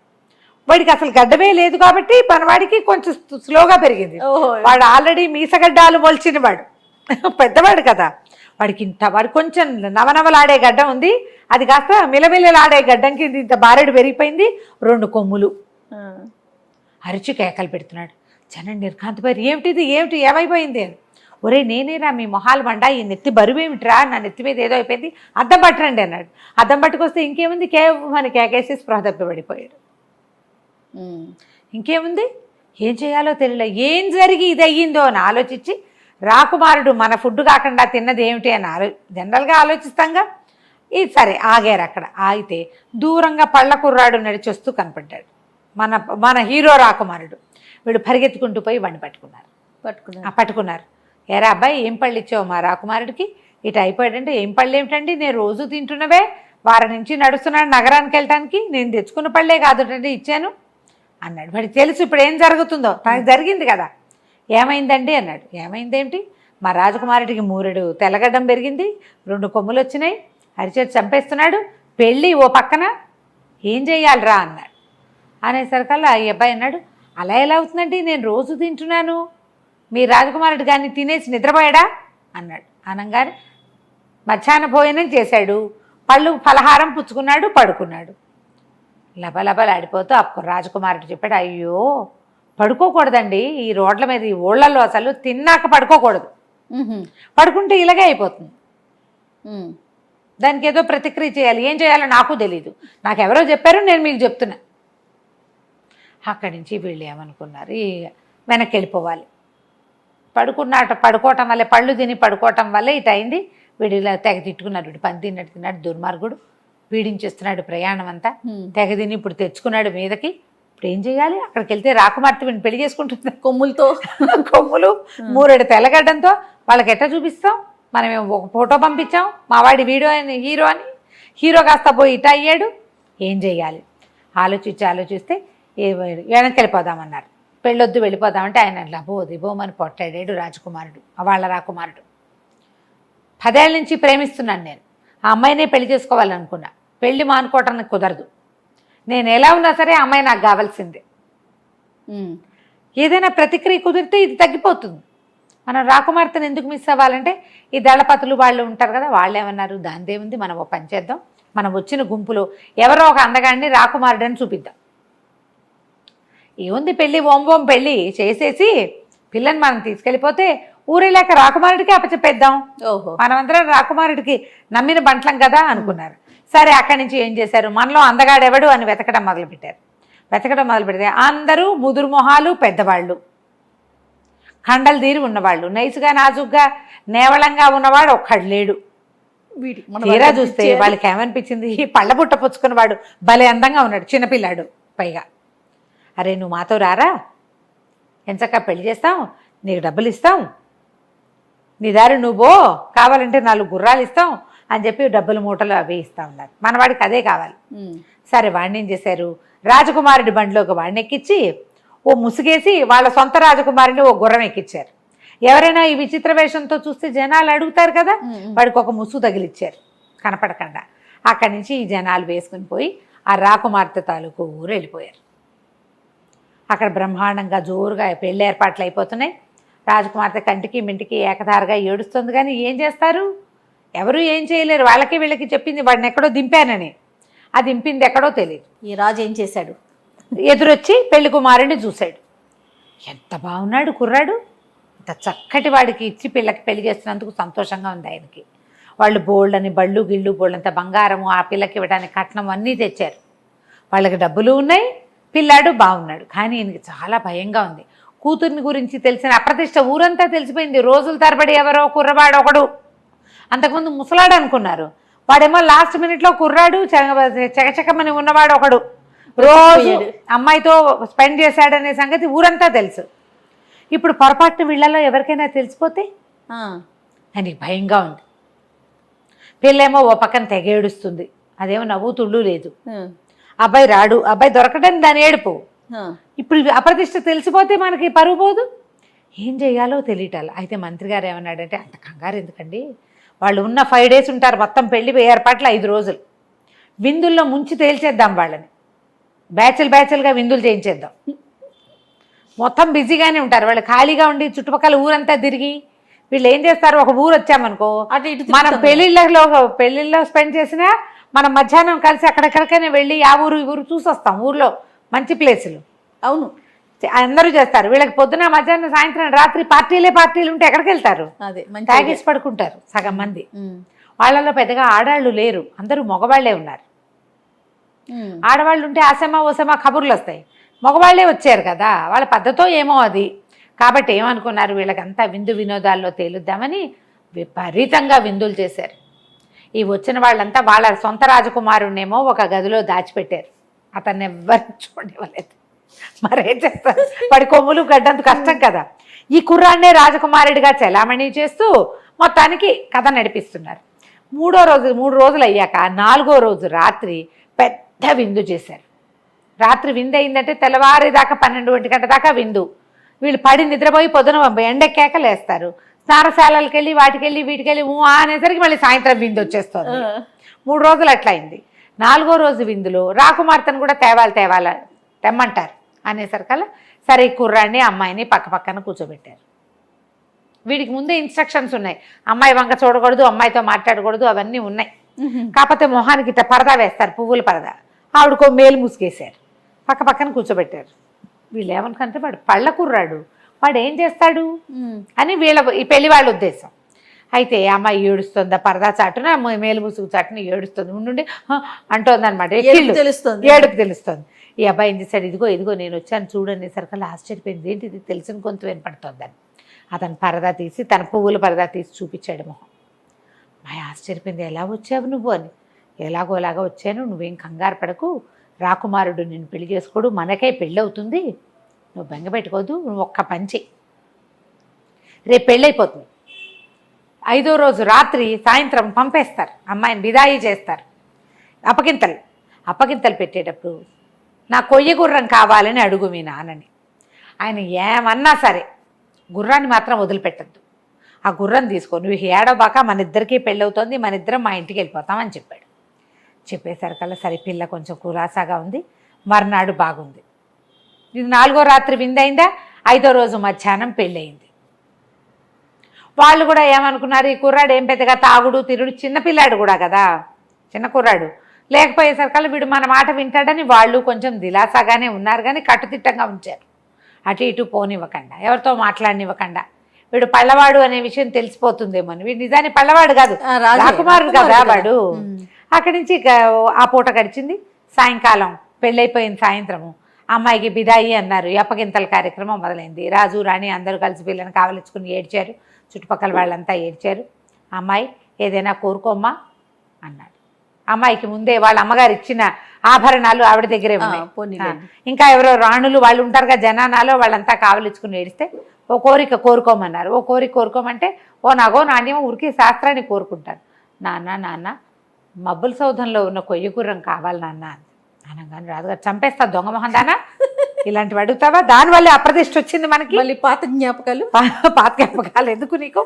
వాడికి అసలు గడ్డమే లేదు కాబట్టి మనవాడికి కొంచెం స్లోగా పెరిగింది. వాడు ఆల్రెడీ మీసగడ్డాలు మొలిచిన వాడు, పెద్దవాడు కదా, వాడికి కొంచెం నవనవలాడే గడ్డం ఉంది, అది కాస్త మిలమిలలాడే గడ్డం కింద ఇంత బారెడు పెరిగిపోయింది. 2 కొమ్ములు. అరిచి కేకలు పెడుతున్నాడు. జనం నిర్ఘాంతపోయారు. ఏమిటి ఏమైపోయింది అని. ఒరే నేనేరా మీ మొహాలు మండా, ఈ నెత్తి బరువేమిట్రా, నా నెత్తి మీద ఏదో అయిపోయింది, అద్దం పట్టరండి అన్నాడు. అద్దం పట్టుకొస్తే ఇంకేముంది, మన కేకేసి స్పృహ తప్పిపడిపోయాడు. ఇంకేముంది, ఏం చేయాలో తెలియలే, ఏం జరిగి ఇది అయ్యిందో అని ఆలోచించి, రాకుమారుడు మన ఫుడ్ కాకుండా తిన్నది ఏమిటి అని జనరల్గా ఆలోచిస్తాంగా. ఇది సరే ఆగారు. అక్కడ ఆగితే దూరంగా పళ్ళ కుర్రాడు నడిచొస్తూ కనపడ్డాడు. మన హీరో రాకుమారుడు. వీడు పరిగెత్తుకుంటూ పోయి వాడిని పట్టుకున్నారు. ఏరా అబ్బాయి ఏం పళ్ళు ఇచ్చావు మా రాకుమారుడికి, ఇటు అయిపోయాడంటే, ఏం పళ్ళు ఏమిటండి, నేను రోజు తింటున్నవే, వారం నుంచి నడుస్తున్నాడు నగరానికి వెళ్ళటానికి, నేను తెచ్చుకున్న పళ్ళే కాదుటండి ఇచ్చాను అన్నాడు. వాడికి తెలుసు ఇప్పుడు ఏం జరుగుతుందో, తనకు జరిగింది కదా. ఏమైందండి అన్నాడు. ఏమైందేమిటి, మా రాజకుమారుడికి 3 తెల్లగడ్డం పెరిగింది, 2 కొమ్ములు వచ్చినాయి, అరిచేతి చంపేస్తున్నాడు, పెళ్ళి ఓ పక్కన, ఏం చెయ్యాలిరా అన్నాడు. అనేసరికల్లా ఈ అబ్బాయి అన్నాడు, అలా ఎలా అవుతుందండి, నేను రోజు తింటున్నాను, మీ రాజకుమారుడు కానీ తినేసి నిద్రపోయాడా అన్నాడు. అనగానే మధ్యాహ్న భోజనం చేశాడు, పళ్ళు ఫలహారం పుచ్చుకున్నాడు, పడుకున్నాడు. లబలబలాడిపోతూ అప్పుడు రాజకుమారుడు చెప్పాడు, అయ్యో పడుకోకూడదండి, ఈ రోడ్ల మీద ఈ ఊళ్ళల్లో అసలు తిన్నాక పడుకోకూడదు, పడుకుంటే ఇలాగే అయిపోతుంది, దానికి ఏదో ప్రతిక్రియ చేయాలి, ఏం చేయాలో నాకు తెలీదు, నాకెవరో చెప్పారు, నేను మీకు చెప్తున్నా. అక్కడి నుంచి వీళ్ళు ఏమనుకున్నారు, వెనక్కి వెళ్ళిపోవాలి. పడుకోవటం వల్లే, పళ్ళు తిని పడుకోవటం వల్లే ఇటు అయింది. వీడు ఇలా తెగ తిట్టుకున్నాడు, వీడు పని తిన్నట్టు తిన్నాడు, దుర్మార్గుడు, పీడించేస్తున్నాడు ప్రయాణం అంతా, తెగ తిని ఇప్పుడు తెచ్చుకున్నాడు మీదకి. ఇప్పుడు ఏం చేయాలి, అక్కడికి వెళ్తే రాకుమార్తె వీడిని పెళ్లి చేసుకుంటుంది కొమ్ములతో, కొమ్ములు 3 తెల్లగడ్డంతో. వాళ్ళకి ఎట్లా చూపిస్తాం, మనం ఒక ఫోటో పంపించాం, మావాడి వీడియో అని హీరో అని, హీరో కాస్త పోయి ఇట అయ్యాడు, ఏం చేయాలి ఆలోచిస్తే వెనక్కి వెళ్ళిపోదామన్నారు. పెళ్ళొద్దు వెళ్ళిపోదామంటే ఆయన లబోదిబోమని పొట్టాడాడు రాజకుమారుడు, వాళ్ళ రాకుమారుడు. 10 ఏళ్ళ నుంచి ప్రేమిస్తున్నాను నేను, ఆ అమ్మాయినే పెళ్లి చేసుకోవాలనుకున్నా, పెళ్లి మానుకోవటానికి కుదరదు, నేను ఎలా ఉన్నా సరే ఆ అమ్మాయి నాకు కావాల్సిందే, ఏదైనా ప్రతిక్రియ కుదిరితే ఇది తగ్గిపోతుంది, మనం రాకుమార్తెను ఎందుకు మిస్ అవ్వాలంటే ఈ దళపతులు వాళ్ళు ఉంటారు కదా, వాళ్ళు ఏమన్నారు, దానిదేముంది, మనం ఓ పని చేద్దాం, మనం వచ్చిన గుంపులో ఎవరో ఒక అందగాడిని రాకుమారుడని చూపిద్దాం, ఏముంది పెళ్ళి ఓం పెళ్ళి చేసేసి పిల్లని మనం తీసుకెళ్ళిపోతే ఊరేలాక రాకుమారుడికి అప్పచెప్పేద్దాం, మనమందరం రాకుమారుడికి నమ్మిన బంట్లం కదా అనుకున్నారు. సరే అక్కడి నుంచి ఏం చేశారు, మనలో అందగాడెవడు అని వెతకడం మొదలుపెడితే అందరూ ముదురు మొహాలు, పెద్దవాళ్ళు, కండలు తీరి ఉన్నవాళ్ళు, నైసుగా నాజుగ్గా నేవళంగా ఉన్నవాడు ఒక్కడు లేడు. తీరా చూస్తే వాళ్ళకి ఏమనిపించింది, ఈ పళ్ళ బుట్ట పుచ్చుకున్నవాడు భలే అందంగా ఉన్నాడు, చిన్నపిల్లాడు పైగా. అరే నువ్వు మాతో రారా, ఎంచక్క పెళ్లి చేస్తాం, నీకు డబ్బులు ఇస్తాం, నీ దారి నువ్వో, కావాలంటే 4 గుర్రాలు ఇస్తాం అని చెప్పి డబ్బుల మూటలు అవి ఇస్తా ఉన్నారు. మనవాడికి అదే కావాలి. సరే వాడిని ఏం చేశారు, రాజకుమారుడి బండిలోకి వాడిని ఎక్కించి ఓ ముసుగేసి వాళ్ళ సొంత రాజకుమారిని ఓ గుర్రం ఎక్కించారు. ఎవరైనా ఈ విచిత్ర వేషంతో చూస్తే జనాలు అడుగుతారు కదా, వాడికి ఒక ముసుగు తగిలిచ్చారు కనపడకుండా. అక్కడి నుంచి ఈ జనాలు వేసుకుని పోయి ఆ రాకుమార్తె తాలూకు ఊరు వెళ్ళిపోయారు. అక్కడ బ్రహ్మాండంగా జోరుగా పెళ్లి ఏర్పాట్లు అయిపోతున్నాయి. రాజకుమార్తె కంటికి మింటికి ఏకధారగా ఏడుస్తుంది, కానీ ఏం చేస్తారు, ఎవరు ఏం చేయలేరు. వాళ్ళకి వీళ్ళకి చెప్పింది వాడిని ఎక్కడో దింపానని, ఆ దింపింది ఎక్కడో తెలియదు. ఈ రాజు ఏం చేశాడు, ఎదురొచ్చి పెళ్లి కుమారుడిని చూశాడు. ఎంత బాగున్నాడు కుర్రాడు, అంత చక్కటి వాడికి ఇచ్చి పిల్లకి పెళ్లి చేస్తున్నందుకు సంతోషంగా ఉంది ఆయనకి. వాళ్ళు బోళ్ళని బళ్ళు గిళ్ళు బోళ్ళంత బంగారము ఆ పిల్లకి ఇవ్వడానికి కట్నం అన్నీ తెచ్చారు. వాళ్ళకి డబ్బులు ఉన్నాయి, పిల్లాడు బాగున్నాడు. కానీ ఈయనకి చాలా భయంగా ఉంది. కూతుర్ని గురించి తెలిసిన అప్రతిష్ట ఊరంతా తెలిసిపోయింది. రోజుల తరబడి ఎవరో కుర్రవాడు ఒకడు, అంతకుముందు ముసలాడు అనుకున్నారు, వాడేమో లాస్ట్ మినిట్లో కుర్రాడు చకచకమని ఉన్నవాడు ఒకడు, రోజు అమ్మాయితో స్పెండ్ చేశాడనే సంగతి ఊరంతా తెలుసు. ఇప్పుడు పొరపాటు వీళ్ళలో ఎవరికైనా తెలిసిపోతే ఆయనకి భయంగా ఉంది. పిల్లేమో ఓ పక్కన తెగేడుస్తుంది, అదేమో నవ్వు తుళ్ళు లేదు. అబ్బాయి రాడు, అబ్బాయి దొరకడం దాని ఏడుపు. ఇప్పుడు అప్రతిష్ట తెలిసిపోతే మనకి పరువు పోదు, ఏం చేయాలో తెలియటాలి. అయితే మంత్రి గారు ఏమన్నాడంటే, అంత కంగారు ఎందుకండి, వాళ్ళు ఉన్న 5 days ఉంటారు, మొత్తం పెళ్లి ఏర్పాట్లు 5 రోజులు, విందుల్లో ముంచి తేల్చేద్దాం వాళ్ళని, బ్యాచ్లుగా విందులు చేయించేద్దాం. మొత్తం బిజీగానే ఉంటారు వాళ్ళు, ఖాళీగా ఉండి చుట్టుపక్కల ఊరంతా తిరిగి. వీళ్ళు ఏం చేస్తారు, ఒక ఊరు వచ్చామనుకో, మనం పెళ్లిళ్ళలో స్పెండ్ చేసినా మనం మధ్యాహ్నం కలిసి అక్కడెక్కడికైనా వెళ్ళి ఆ ఊరు ఈ ఊరు చూసి వస్తాం. ఊర్లో మంచి ప్లేసులు అవును అందరూ చేస్తారు. వీళ్ళకి పొద్దున మధ్యాహ్నం సాయంత్రం రాత్రి పార్టీలు ఉంటే ఎక్కడికి వెళ్తారు, తాగేసి పడుకుంటారు సగం మంది. వాళ్ళలో పెద్దగా ఆడాళ్ళు లేరు, అందరూ మగవాళ్లే ఉన్నారు. ఆడవాళ్ళు ఉంటే ఆసమా ఓసమా కబుర్లు వస్తాయి, మగవాళ్లే వచ్చారు కదా, వాళ్ళ పద్ధతో ఏమో అది. కాబట్టి ఏమనుకున్నారు, వీళ్ళకంతా విందు వినోదాల్లో తేలుద్దామని విపరీతంగా విందులు చేశారు. ఈ వచ్చిన వాళ్ళంతా వాళ్ళ సొంత రాజకుమారుణ్ణేమో ఒక గదిలో దాచిపెట్టారు, అతన్ని ఎవ్వరు చూడలేదు. మరేం చేస్తారు, వాడి కొమ్ములు గడ్డంత కష్టం కదా. ఈ కుర్రాన్నే రాజకుమారుడిగా చెలామణి చేస్తూ మొత్తానికి కథ నడిపిస్తున్నారు. 3 రోజులు అయ్యాక 4వ రోజు రాత్రి పెద్ద విందు చేశారు. రాత్రి విందు అయిందంటే తెల్లవారేదాకా 12 గంటల దాకా విందు. వీళ్ళు పడి నిద్రపోయి పొద్దున ఎండెక్కాక లేస్తారు, స్నానశాలకి వెళ్ళి వీటికెళ్ళి అనేసరికి మళ్ళీ సాయంత్రం విందు వచ్చేస్తుంది. 3 రోజులు అట్లా అయింది. 4వ రోజు విందులో రాకుమార్తెను కూడా తెమ్మంటారు అనేసరికల్లా సరే ఈ కుర్రాన్ని అమ్మాయిని పక్కన కూర్చోబెట్టారు. వీడికి ముందే ఇన్స్ట్రక్షన్స్ ఉన్నాయి, అమ్మాయి వంక చూడకూడదు, అమ్మాయితో మాట్లాడకూడదు, అవన్నీ ఉన్నాయి. కాకపోతే మొహానికి ఇట్లా పరదా వేస్తారు, పువ్వుల పరదా. ఆవిడకో మేలు ముసుగేశారు, పక్కన కూర్చోబెట్టారు. వీళ్ళు ఏమనుకుంటే వాడు పళ్ళ కుర్రాడు, వాడు ఏం చేస్తాడు అని ఈ పెళ్లి వాళ్ళ ఉద్దేశం. అయితే అమ్మాయి ఏడుస్తుంది, పరదా చాటున మేలు ముసుగు చాటున ఏడుస్తుంది, ఉండి అంటోంది అనమాట. ఏడుపు తెలుస్తుంది. ఈ అబ్బాయి ఏం చేశాడు, ఇదిగో నేను వచ్చాను చూడని సరికల్లా ఆశ్చర్యపోయింది, ఏంటి ఇది తెలిసిన గొంతు వినపడుతోందని. అతను పరదా తీసి తన పువ్వుల పరదా తీసి చూపించాడు మొహం. అమ్మాయి ఆశ్చర్యపోయింది, ఎలా వచ్చావు నువ్వు అని. ఎలాగోలాగా వచ్చాను, నువ్వేం కంగారు పడకు, రాకుమారుడు నిన్ను పెళ్లి చేసుకోడు, మనకే పెళ్ళి అవుతుంది, నువ్వు బెంగ పెట్టుకోదు, నువ్వు ఒక్క పంచి రేపు పెళ్ళైపోతుంది. 5వ రోజు రాత్రి సాయంత్రం పంపేస్తారు, అమ్మాయిని విదాయి చేస్తారు. అప్పగింతలు పెట్టేటప్పుడు నా కొయ్య గుర్రం కావాలని అడుగు మీ నాన్నని. ఆయన ఏమన్నా సరే గుర్రాన్ని మాత్రం వదిలిపెట్టద్దు, ఆ గుర్రం తీసుకో, నువ్వు ఏడవబాక, మన ఇద్దరికీ పెళ్ళవుతుంది, మన ఇద్దరం మా ఇంటికి వెళ్ళిపోతామని చెప్పాడు. చెప్పేసరికల్లా సరే పిల్ల కొంచెం కులాసాగా ఉంది. మర్నాడు బాగుంది. ఇది 4వ రాత్రి విందైందా, 5వ రోజు మధ్యాహ్నం పెళ్ళయింది. వాళ్ళు కూడా ఏమనుకున్నారు, ఈ కుర్రాడు ఏం పెద్దగా తాగుడు తిరుడు, చిన్నపిల్లాడు కూడా కదా, చిన్న కుర్రాడు, లేకపోయేసరికల్లా వీడు మన మాట వింటాడని వాళ్ళు కొంచెం దిలాసాగానే ఉన్నారు, కానీ కట్టుదిట్టంగా ఉంచారు. అటు ఇటు పోనివ్వకుండా, ఎవరితో మాట్లాడనివ్వకుండా. వీడు పళ్ళవాడు అనే విషయం తెలిసిపోతుందేమో, వీడు నిజాన్ని పళ్ళవాడు కాదు, రాకుమారుడు కదా వాడు. అక్కడి నుంచి ఆ పూట గడిచింది. సాయంకాలం పెళ్ళైపోయిన సాయంత్రము అమ్మాయికి బిదాయి అన్నారు, అప్పగింతల కార్యక్రమం మొదలైంది. రాజు రాణి అందరూ కలిసి పిల్లని కావలించుకుని ఏడ్చారు, చుట్టుపక్కల వాళ్ళంతా ఏడ్చారు. అమ్మాయి ఏదైనా కోరుకోమ్మా అన్నాడు. అమ్మాయికి ముందే వాళ్ళ అమ్మగారు ఇచ్చిన ఆభరణాలు ఆవిడ దగ్గరే ఉన్నాయి. ఇంకా ఎవరో రాణులు వాళ్ళు ఉంటారు కదా జనానాలో, వాళ్ళంతా కావలించుకుని ఏడిస్తే ఓ కోరిక కోరుకోమన్నారు. ఓ కోరిక కోరుకోమంటే ఓ నగో నాణ్యం ఊరికి శాస్త్రాన్ని కోరుకుంటారు. నాన్న మబ్బుల సౌధంలో ఉన్న కొయ్య గుర్రం కావాలి నాన్న అనగానే రాదుగా చంపేస్తా దొంగ మొహం దానా, ఇలాంటివి అడుగుతావా, దానివల్లే అప్రదిష్ట వచ్చింది మనకి, మళ్ళీ పాత జ్ఞాపకాలు ఎందుకు నీకు,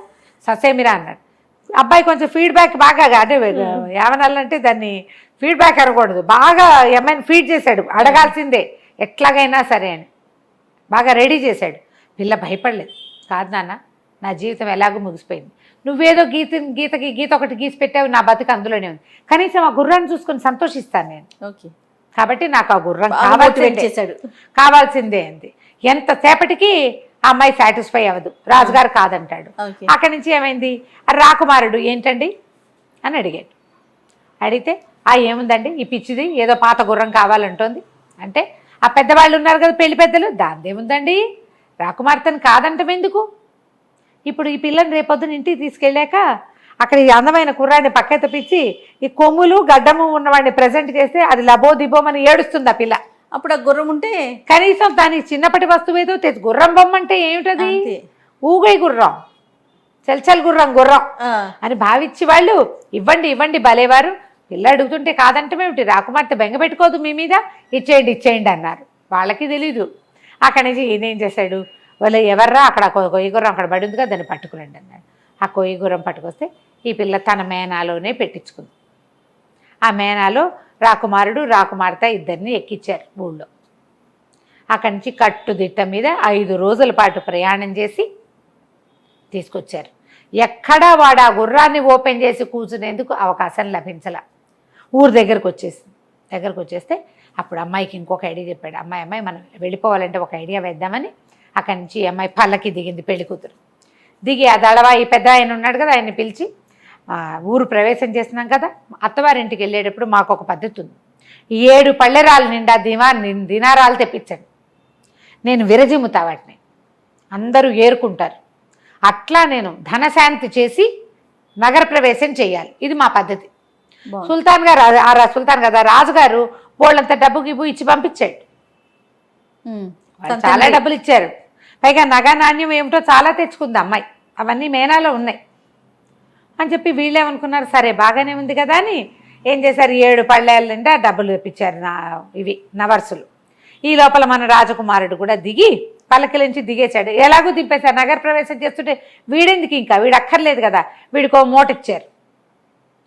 ససేమిరా అన్నాడు. అబ్బాయి కొంచెం ఫీడ్బ్యాక్ బాగా, అంటే ఏమనాలంటే దాన్ని ఫీడ్బ్యాక్ అనకూడదు, బాగా ఏమైనా ఫీడ్ చేశాడు, అడగాల్సిందే ఎట్లాగైనా సరే అని బాగా రెడీ చేశాడు. పిల్ల భయపడలేదు, కాదు నాన్న నా జీవితం ఎలాగో ముగిసిపోయింది, నువ్వేదో గీత ఒకటి గీసి పెట్టావు, నా బతుకు అందులోనే ఉంది, కనీసం ఆ గుర్రాన్ని చూసుకొని సంతోషిస్తాను నేను, ఓకే కాబట్టి నాకు ఆ గుర్రం కావాల్సిందే అంది. ఎంతసేపటికి ఆ అమ్మాయి సాటిస్ఫై అవ్వదు, రాజుగారు కాదంటాడు. అక్కడి నుంచి ఏమైంది, రాకుమారుడు ఏంటండి అని అడిగాడు. అడిగితే ఏముందండి ఈ పిచ్చిది ఏదో పాత గుర్రం కావాలంటోంది అంటే, ఆ పెద్దవాళ్ళు ఉన్నారు కదా పెళ్లి పెద్దలు, దాందేముందండి, రాకుమార్తెను కాదంటాం ఎందుకు, ఇప్పుడు ఈ పిల్లని రేపొద్దున ఇంటికి తీసుకెళ్ళాక అక్కడ ఈ అందమైన కుర్రాడిని పక్క తెప్పించి ఈ కొమ్ములు గడ్డము ఉన్నవాడిని ప్రజెంట్ చేస్తే అది లబో దిబోమని ఏడుస్తుంది ఆ పిల్ల. అప్పుడు ఆ గుర్రం ఉంటే కనీసం దాని చిన్నప్పటి వస్తువు ఏదో తెచ్చు, గుర్రం బొమ్మ అంటే ఏమిటది, ఊగై గుర్రం, చల్చల్ గుర్రం అని భావించి వాళ్ళు ఇవ్వండి బలేవారు. పిల్ల అడుగుతుంటే కాదంటమేమిటి, రాకుమార్తె బెంగ పెట్టుకోదు మీ మీద, ఇచ్చేయండి అన్నారు. వాళ్ళకి తెలీదు. అక్కడి నుంచి ఈయనేం చేశాడు, వాళ్ళు ఎవర్రా అక్కడ కొయ్య గుర్రం అక్కడ పడి ఉందిగా దాన్ని పట్టుకురండి అన్నాడు. ఆ కొయ్య గుర్రం పట్టుకొస్తే ఈ పిల్ల తన మేనాలోనే పెట్టించుకుంది. ఆ మేనాలో రాకుమారుడు రాకుమార్తె ఇద్దరిని ఎక్కించారు ఊళ్ళో. అక్కడి నుంచి కట్టుదిట్ట మీద 5 రోజుల పాటు ప్రయాణం చేసి తీసుకొచ్చారు. ఎక్కడా వాడు ఆ గుర్రాన్ని ఓపెన్ చేసి కూర్చునేందుకు అవకాశం లభించలా. ఊరు దగ్గరకు వచ్చేస్తే అప్పుడు అమ్మాయికి ఇంకొక ఐడియా చెప్పాడు. అమ్మాయి మనం వెళ్ళిపోవాలంటే ఒక ఐడియా వేద్దామని అక్కడి నుంచి అమ్మాయి పల్లకి దిగింది. పెళ్లి కూతురు దిగి ఆ దళవా ఈ పెద్ద ఆయన ఉన్నాడు కదా, ఆయన్ని పిలిచి ఊరు ప్రవేశం చేస్తున్నాం కదా, అత్తవారింటికి వెళ్ళేటప్పుడు మాకు ఒక పద్ధతి ఉంది, 7 పళ్ళెరాలు నిండా దినారాలు తెప్పించండి, నేను విరజిమ్ముతా వాటిని, అందరూ ఏరుకుంటారు, అట్లా నేను ధనశాంతి చేసి నగర ప్రవేశం చేయాలి, ఇది మా పద్ధతి. సుల్తాన్ కదా రాజుగారు వాళ్ళంత డబ్బు గిబ్బు ఇచ్చి పంపించాడు. చాలా డబ్బులు ఇచ్చారు, పైగా నగ నాణ్యం ఏమిటో చాలా తెచ్చుకుంది అమ్మాయి, అవన్నీ మేనాలో ఉన్నాయి అని చెప్పి వీళ్ళేమనుకున్నారు, సరే బాగానే ఉంది కదా అని ఏం చేశారు, 7 పళ్ళేళ్ళ నిండా డబ్బులు తెప్పించారు ఇవి నవర్సులు. ఈ లోపల మన రాజకుమారుడు కూడా దిగి పల్లకి నుంచి దిగేశాడు. ఎలాగో దింపేశారు, నగర ప్రవేశం చేస్తుంటే వీడెందుకు ఇంకా, వీడు అక్కర్లేదు కదా, వీడికో మూట ఇచ్చారు.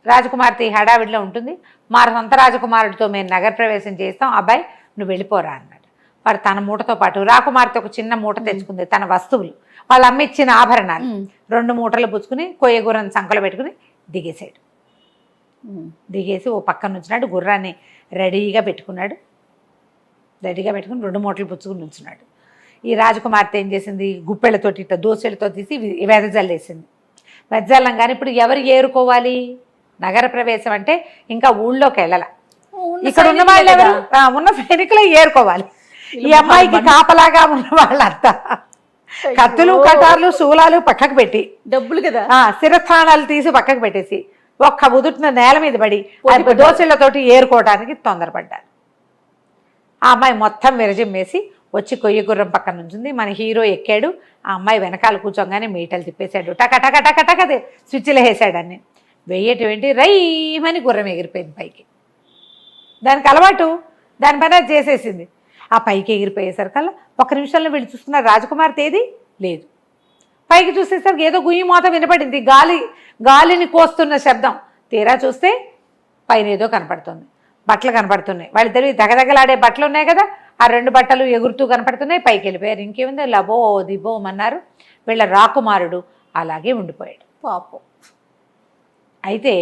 రాజకుమార్తె ఈ హడావిడిలో ఉంటుంది. మా సొంత రాజకుమారుడితో మేము నగర ప్రవేశం చేస్తాం, అబ్బాయి నువ్వు వెళ్ళిపోరా అన్నాడు. వాడు తన మూటతో పాటు రాకుమార్తె ఒక చిన్న మూట తెచ్చుకుంది, తన వస్తువులు, వాళ్ళ అమ్మ ఇచ్చిన ఆభరణాలు 2 మూటలు పుచ్చుకుని కొయ్యగుర్రం సంకలో పెట్టుకుని దిగేశాడు. దిగేసి ఓ పక్కన నుంచున్నాడు, గుర్రాన్ని రెడీగా పెట్టుకున్నాడు. రెడీగా పెట్టుకుని 2 మూటలు పుచ్చుకుని నుంచున్నాడు. ఈ రాజకుమార్తె ఏం చేసింది, గుప్పెళ్ళతోటి ఇట్లా దోసెలతో తీసి వెదజల్లేసింది. వెదజల్లంగానే ఇప్పుడు ఎవరు ఏరుకోవాలి? నగర ప్రవేశం అంటే ఇంకా ఊళ్ళోకి వెళ్ళాల, ఇక్కడ ఉన్న వాళ్ళు ఎవరు, ఉన్న సైనికులే ఏరుకోవాలి. ఈ అమ్మాయికి కాపలాగా ఉన్న వాళ్ళంతా కత్తులు కటార్లు శూలాలు పక్కకు పెట్టి, డబ్బులు కదా, శిరస్థానాలు తీసి పక్కకు పెట్టేసి ఒక్క ఉదుటిన నేల మీద పడి దోశలతోటి ఏరుకోవడానికి తొందరపడ్డారు. ఆ అమ్మాయి మొత్తం విరజిమ్మేసి వచ్చి కొయ్య గుర్రం పక్కన నుంచింది. మన హీరో ఎక్కాడు, ఆ అమ్మాయి వెనకాల కూర్చోగానే మీటలు తిప్పేశాడు, టక టక టక టక స్విచ్లు వేసాడు. అన్ని వెయ్యేటువంటి రైమని గుర్రం ఎగిరిపోయింది పైకి. దానికి అలవాటు, దాని పని అది చేసేసింది. ఆ పైకి ఎగిరిపోయేసరికల్లా 1 నిమిషంలో వీళ్ళు చూసుకున్నారు రాజకుమార్తె ఏది లేదు. పైకి చూసేసరికి ఏదో గుయ్యి మోత వినపడింది, గాలిని కోస్తున్న శబ్దం. తీరా చూస్తే పైన ఏదో కనపడుతుంది, బట్టలు కనపడుతున్నాయి. వాళ్ళిద్దరు దగదగలాడే బట్టలు ఉన్నాయి కదా, ఆ 2 బట్టలు ఎగురుతూ కనపడుతున్నాయి. పైకి వెళ్ళిపోయారు. ఇంకేముంది, లబో దిబోమన్నారు. వీళ్ళ రాకుమారుడు అలాగే ఉండిపోయాడు పాపం. అయితే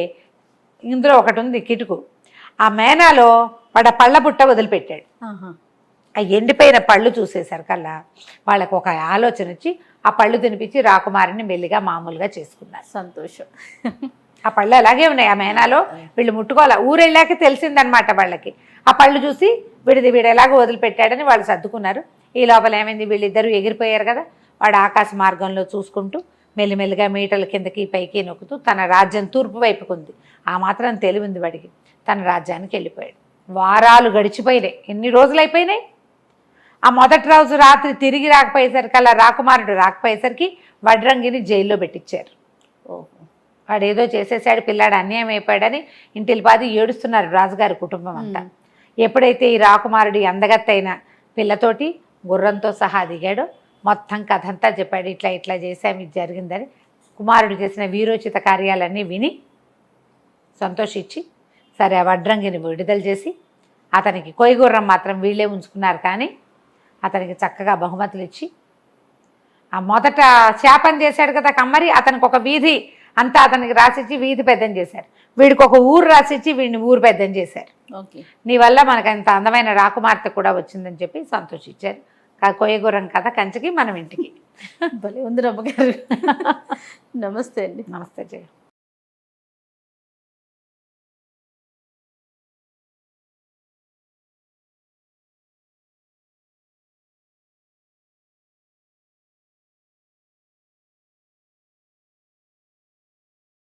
ఇందులో ఒకటి ఉంది కిటుకు. ఆ మేనాలో వాడు పళ్ళ బుట్ట వదిలిపెట్టాడు. ఆ ఎండిపోయిన పళ్ళు చూసేసరికల్లా వాళ్ళకు ఒక ఆలోచన వచ్చి ఆ పళ్ళు తినిపించి రాకుమారిని మెల్లిగా మామూలుగా చేసుకున్నారు. సంతోషం. ఆ పళ్ళు అలాగే ఉన్నాయి ఆ మేనాలో, వీళ్ళు ముట్టుకోవాలి. ఊరెళ్ళాక తెలిసిందనమాట వాళ్ళకి. ఆ పళ్ళు చూసి వీడు ఎలాగో వదిలిపెట్టాడని వాళ్ళు సర్దుకున్నారు. ఈ లోపల ఏమైంది, వీళ్ళిద్దరూ ఎగిరిపోయారు కదా. వాడు ఆకాశ మార్గంలో చూసుకుంటూ మెల్లిమెల్లిగా మీటల కిందకి పైకి నొక్కుతూ తన రాజ్యం తూర్పు వైపుకుంది. ఆ మాత్రం తెలివింది వాడికి. తన రాజ్యానికి వెళ్ళిపోయాడు. వారాలు గడిచిపోయినాయి. ఎన్ని రోజులు అయిపోయినాయి. ఆ మొదటి రోజు రాత్రి తిరిగి రాకపోయేసరికి రాకుమారుడు రాకపోయేసరికి వడ్రంగిని జైల్లో పెట్టించారు. వాడు ఏదో చేసేసాడు, పిల్లాడు అన్యాయం అయిపోయాడని ఇంటిల్లిపాది ఏడుస్తున్నారు రాజుగారి కుటుంబం అంతా. ఎప్పుడైతే ఈ రాకుమారుడి అందగత్తైన పిల్లతోటి గుర్రంతో సహా దిగాడో మొత్తం కథ అంతా చెప్పాడు. ఇట్లా ఇట్లా చేసాము, ఇది జరిగిందని. కుమారుడు చేసిన వీరోచిత కార్యాలన్నీ విని సంతోషించి సరే ఆ వడ్రంగిని విడుదల చేసి అతనికి కొయ్యగుర్రం మాత్రం వీళ్ళే ఉంచుకున్నారు. కానీ అతనికి చక్కగా బహుమతులు ఇచ్చి ఆ మొదట శాపం చేశాడు కదా కమ్మరి, అతనికి ఒక వీధి అంతా అతనికి రాసిచ్చి వీధి పెద్దం చేశారు. వీడికి ఒక ఊరు రాసిచ్చి వీడిని ఊరు పెద్దం చేశారు. నీ వల్ల మనకు అంత అందమైన రాకుమార్తె కూడా వచ్చిందని చెప్పి సంతోషించారు. కొయ్యగుర్రం కథ కంచికి మనం ఇంటికి. భలే ఉంది రమ్మగారు. నమస్తే అండి. నమస్తే జయ.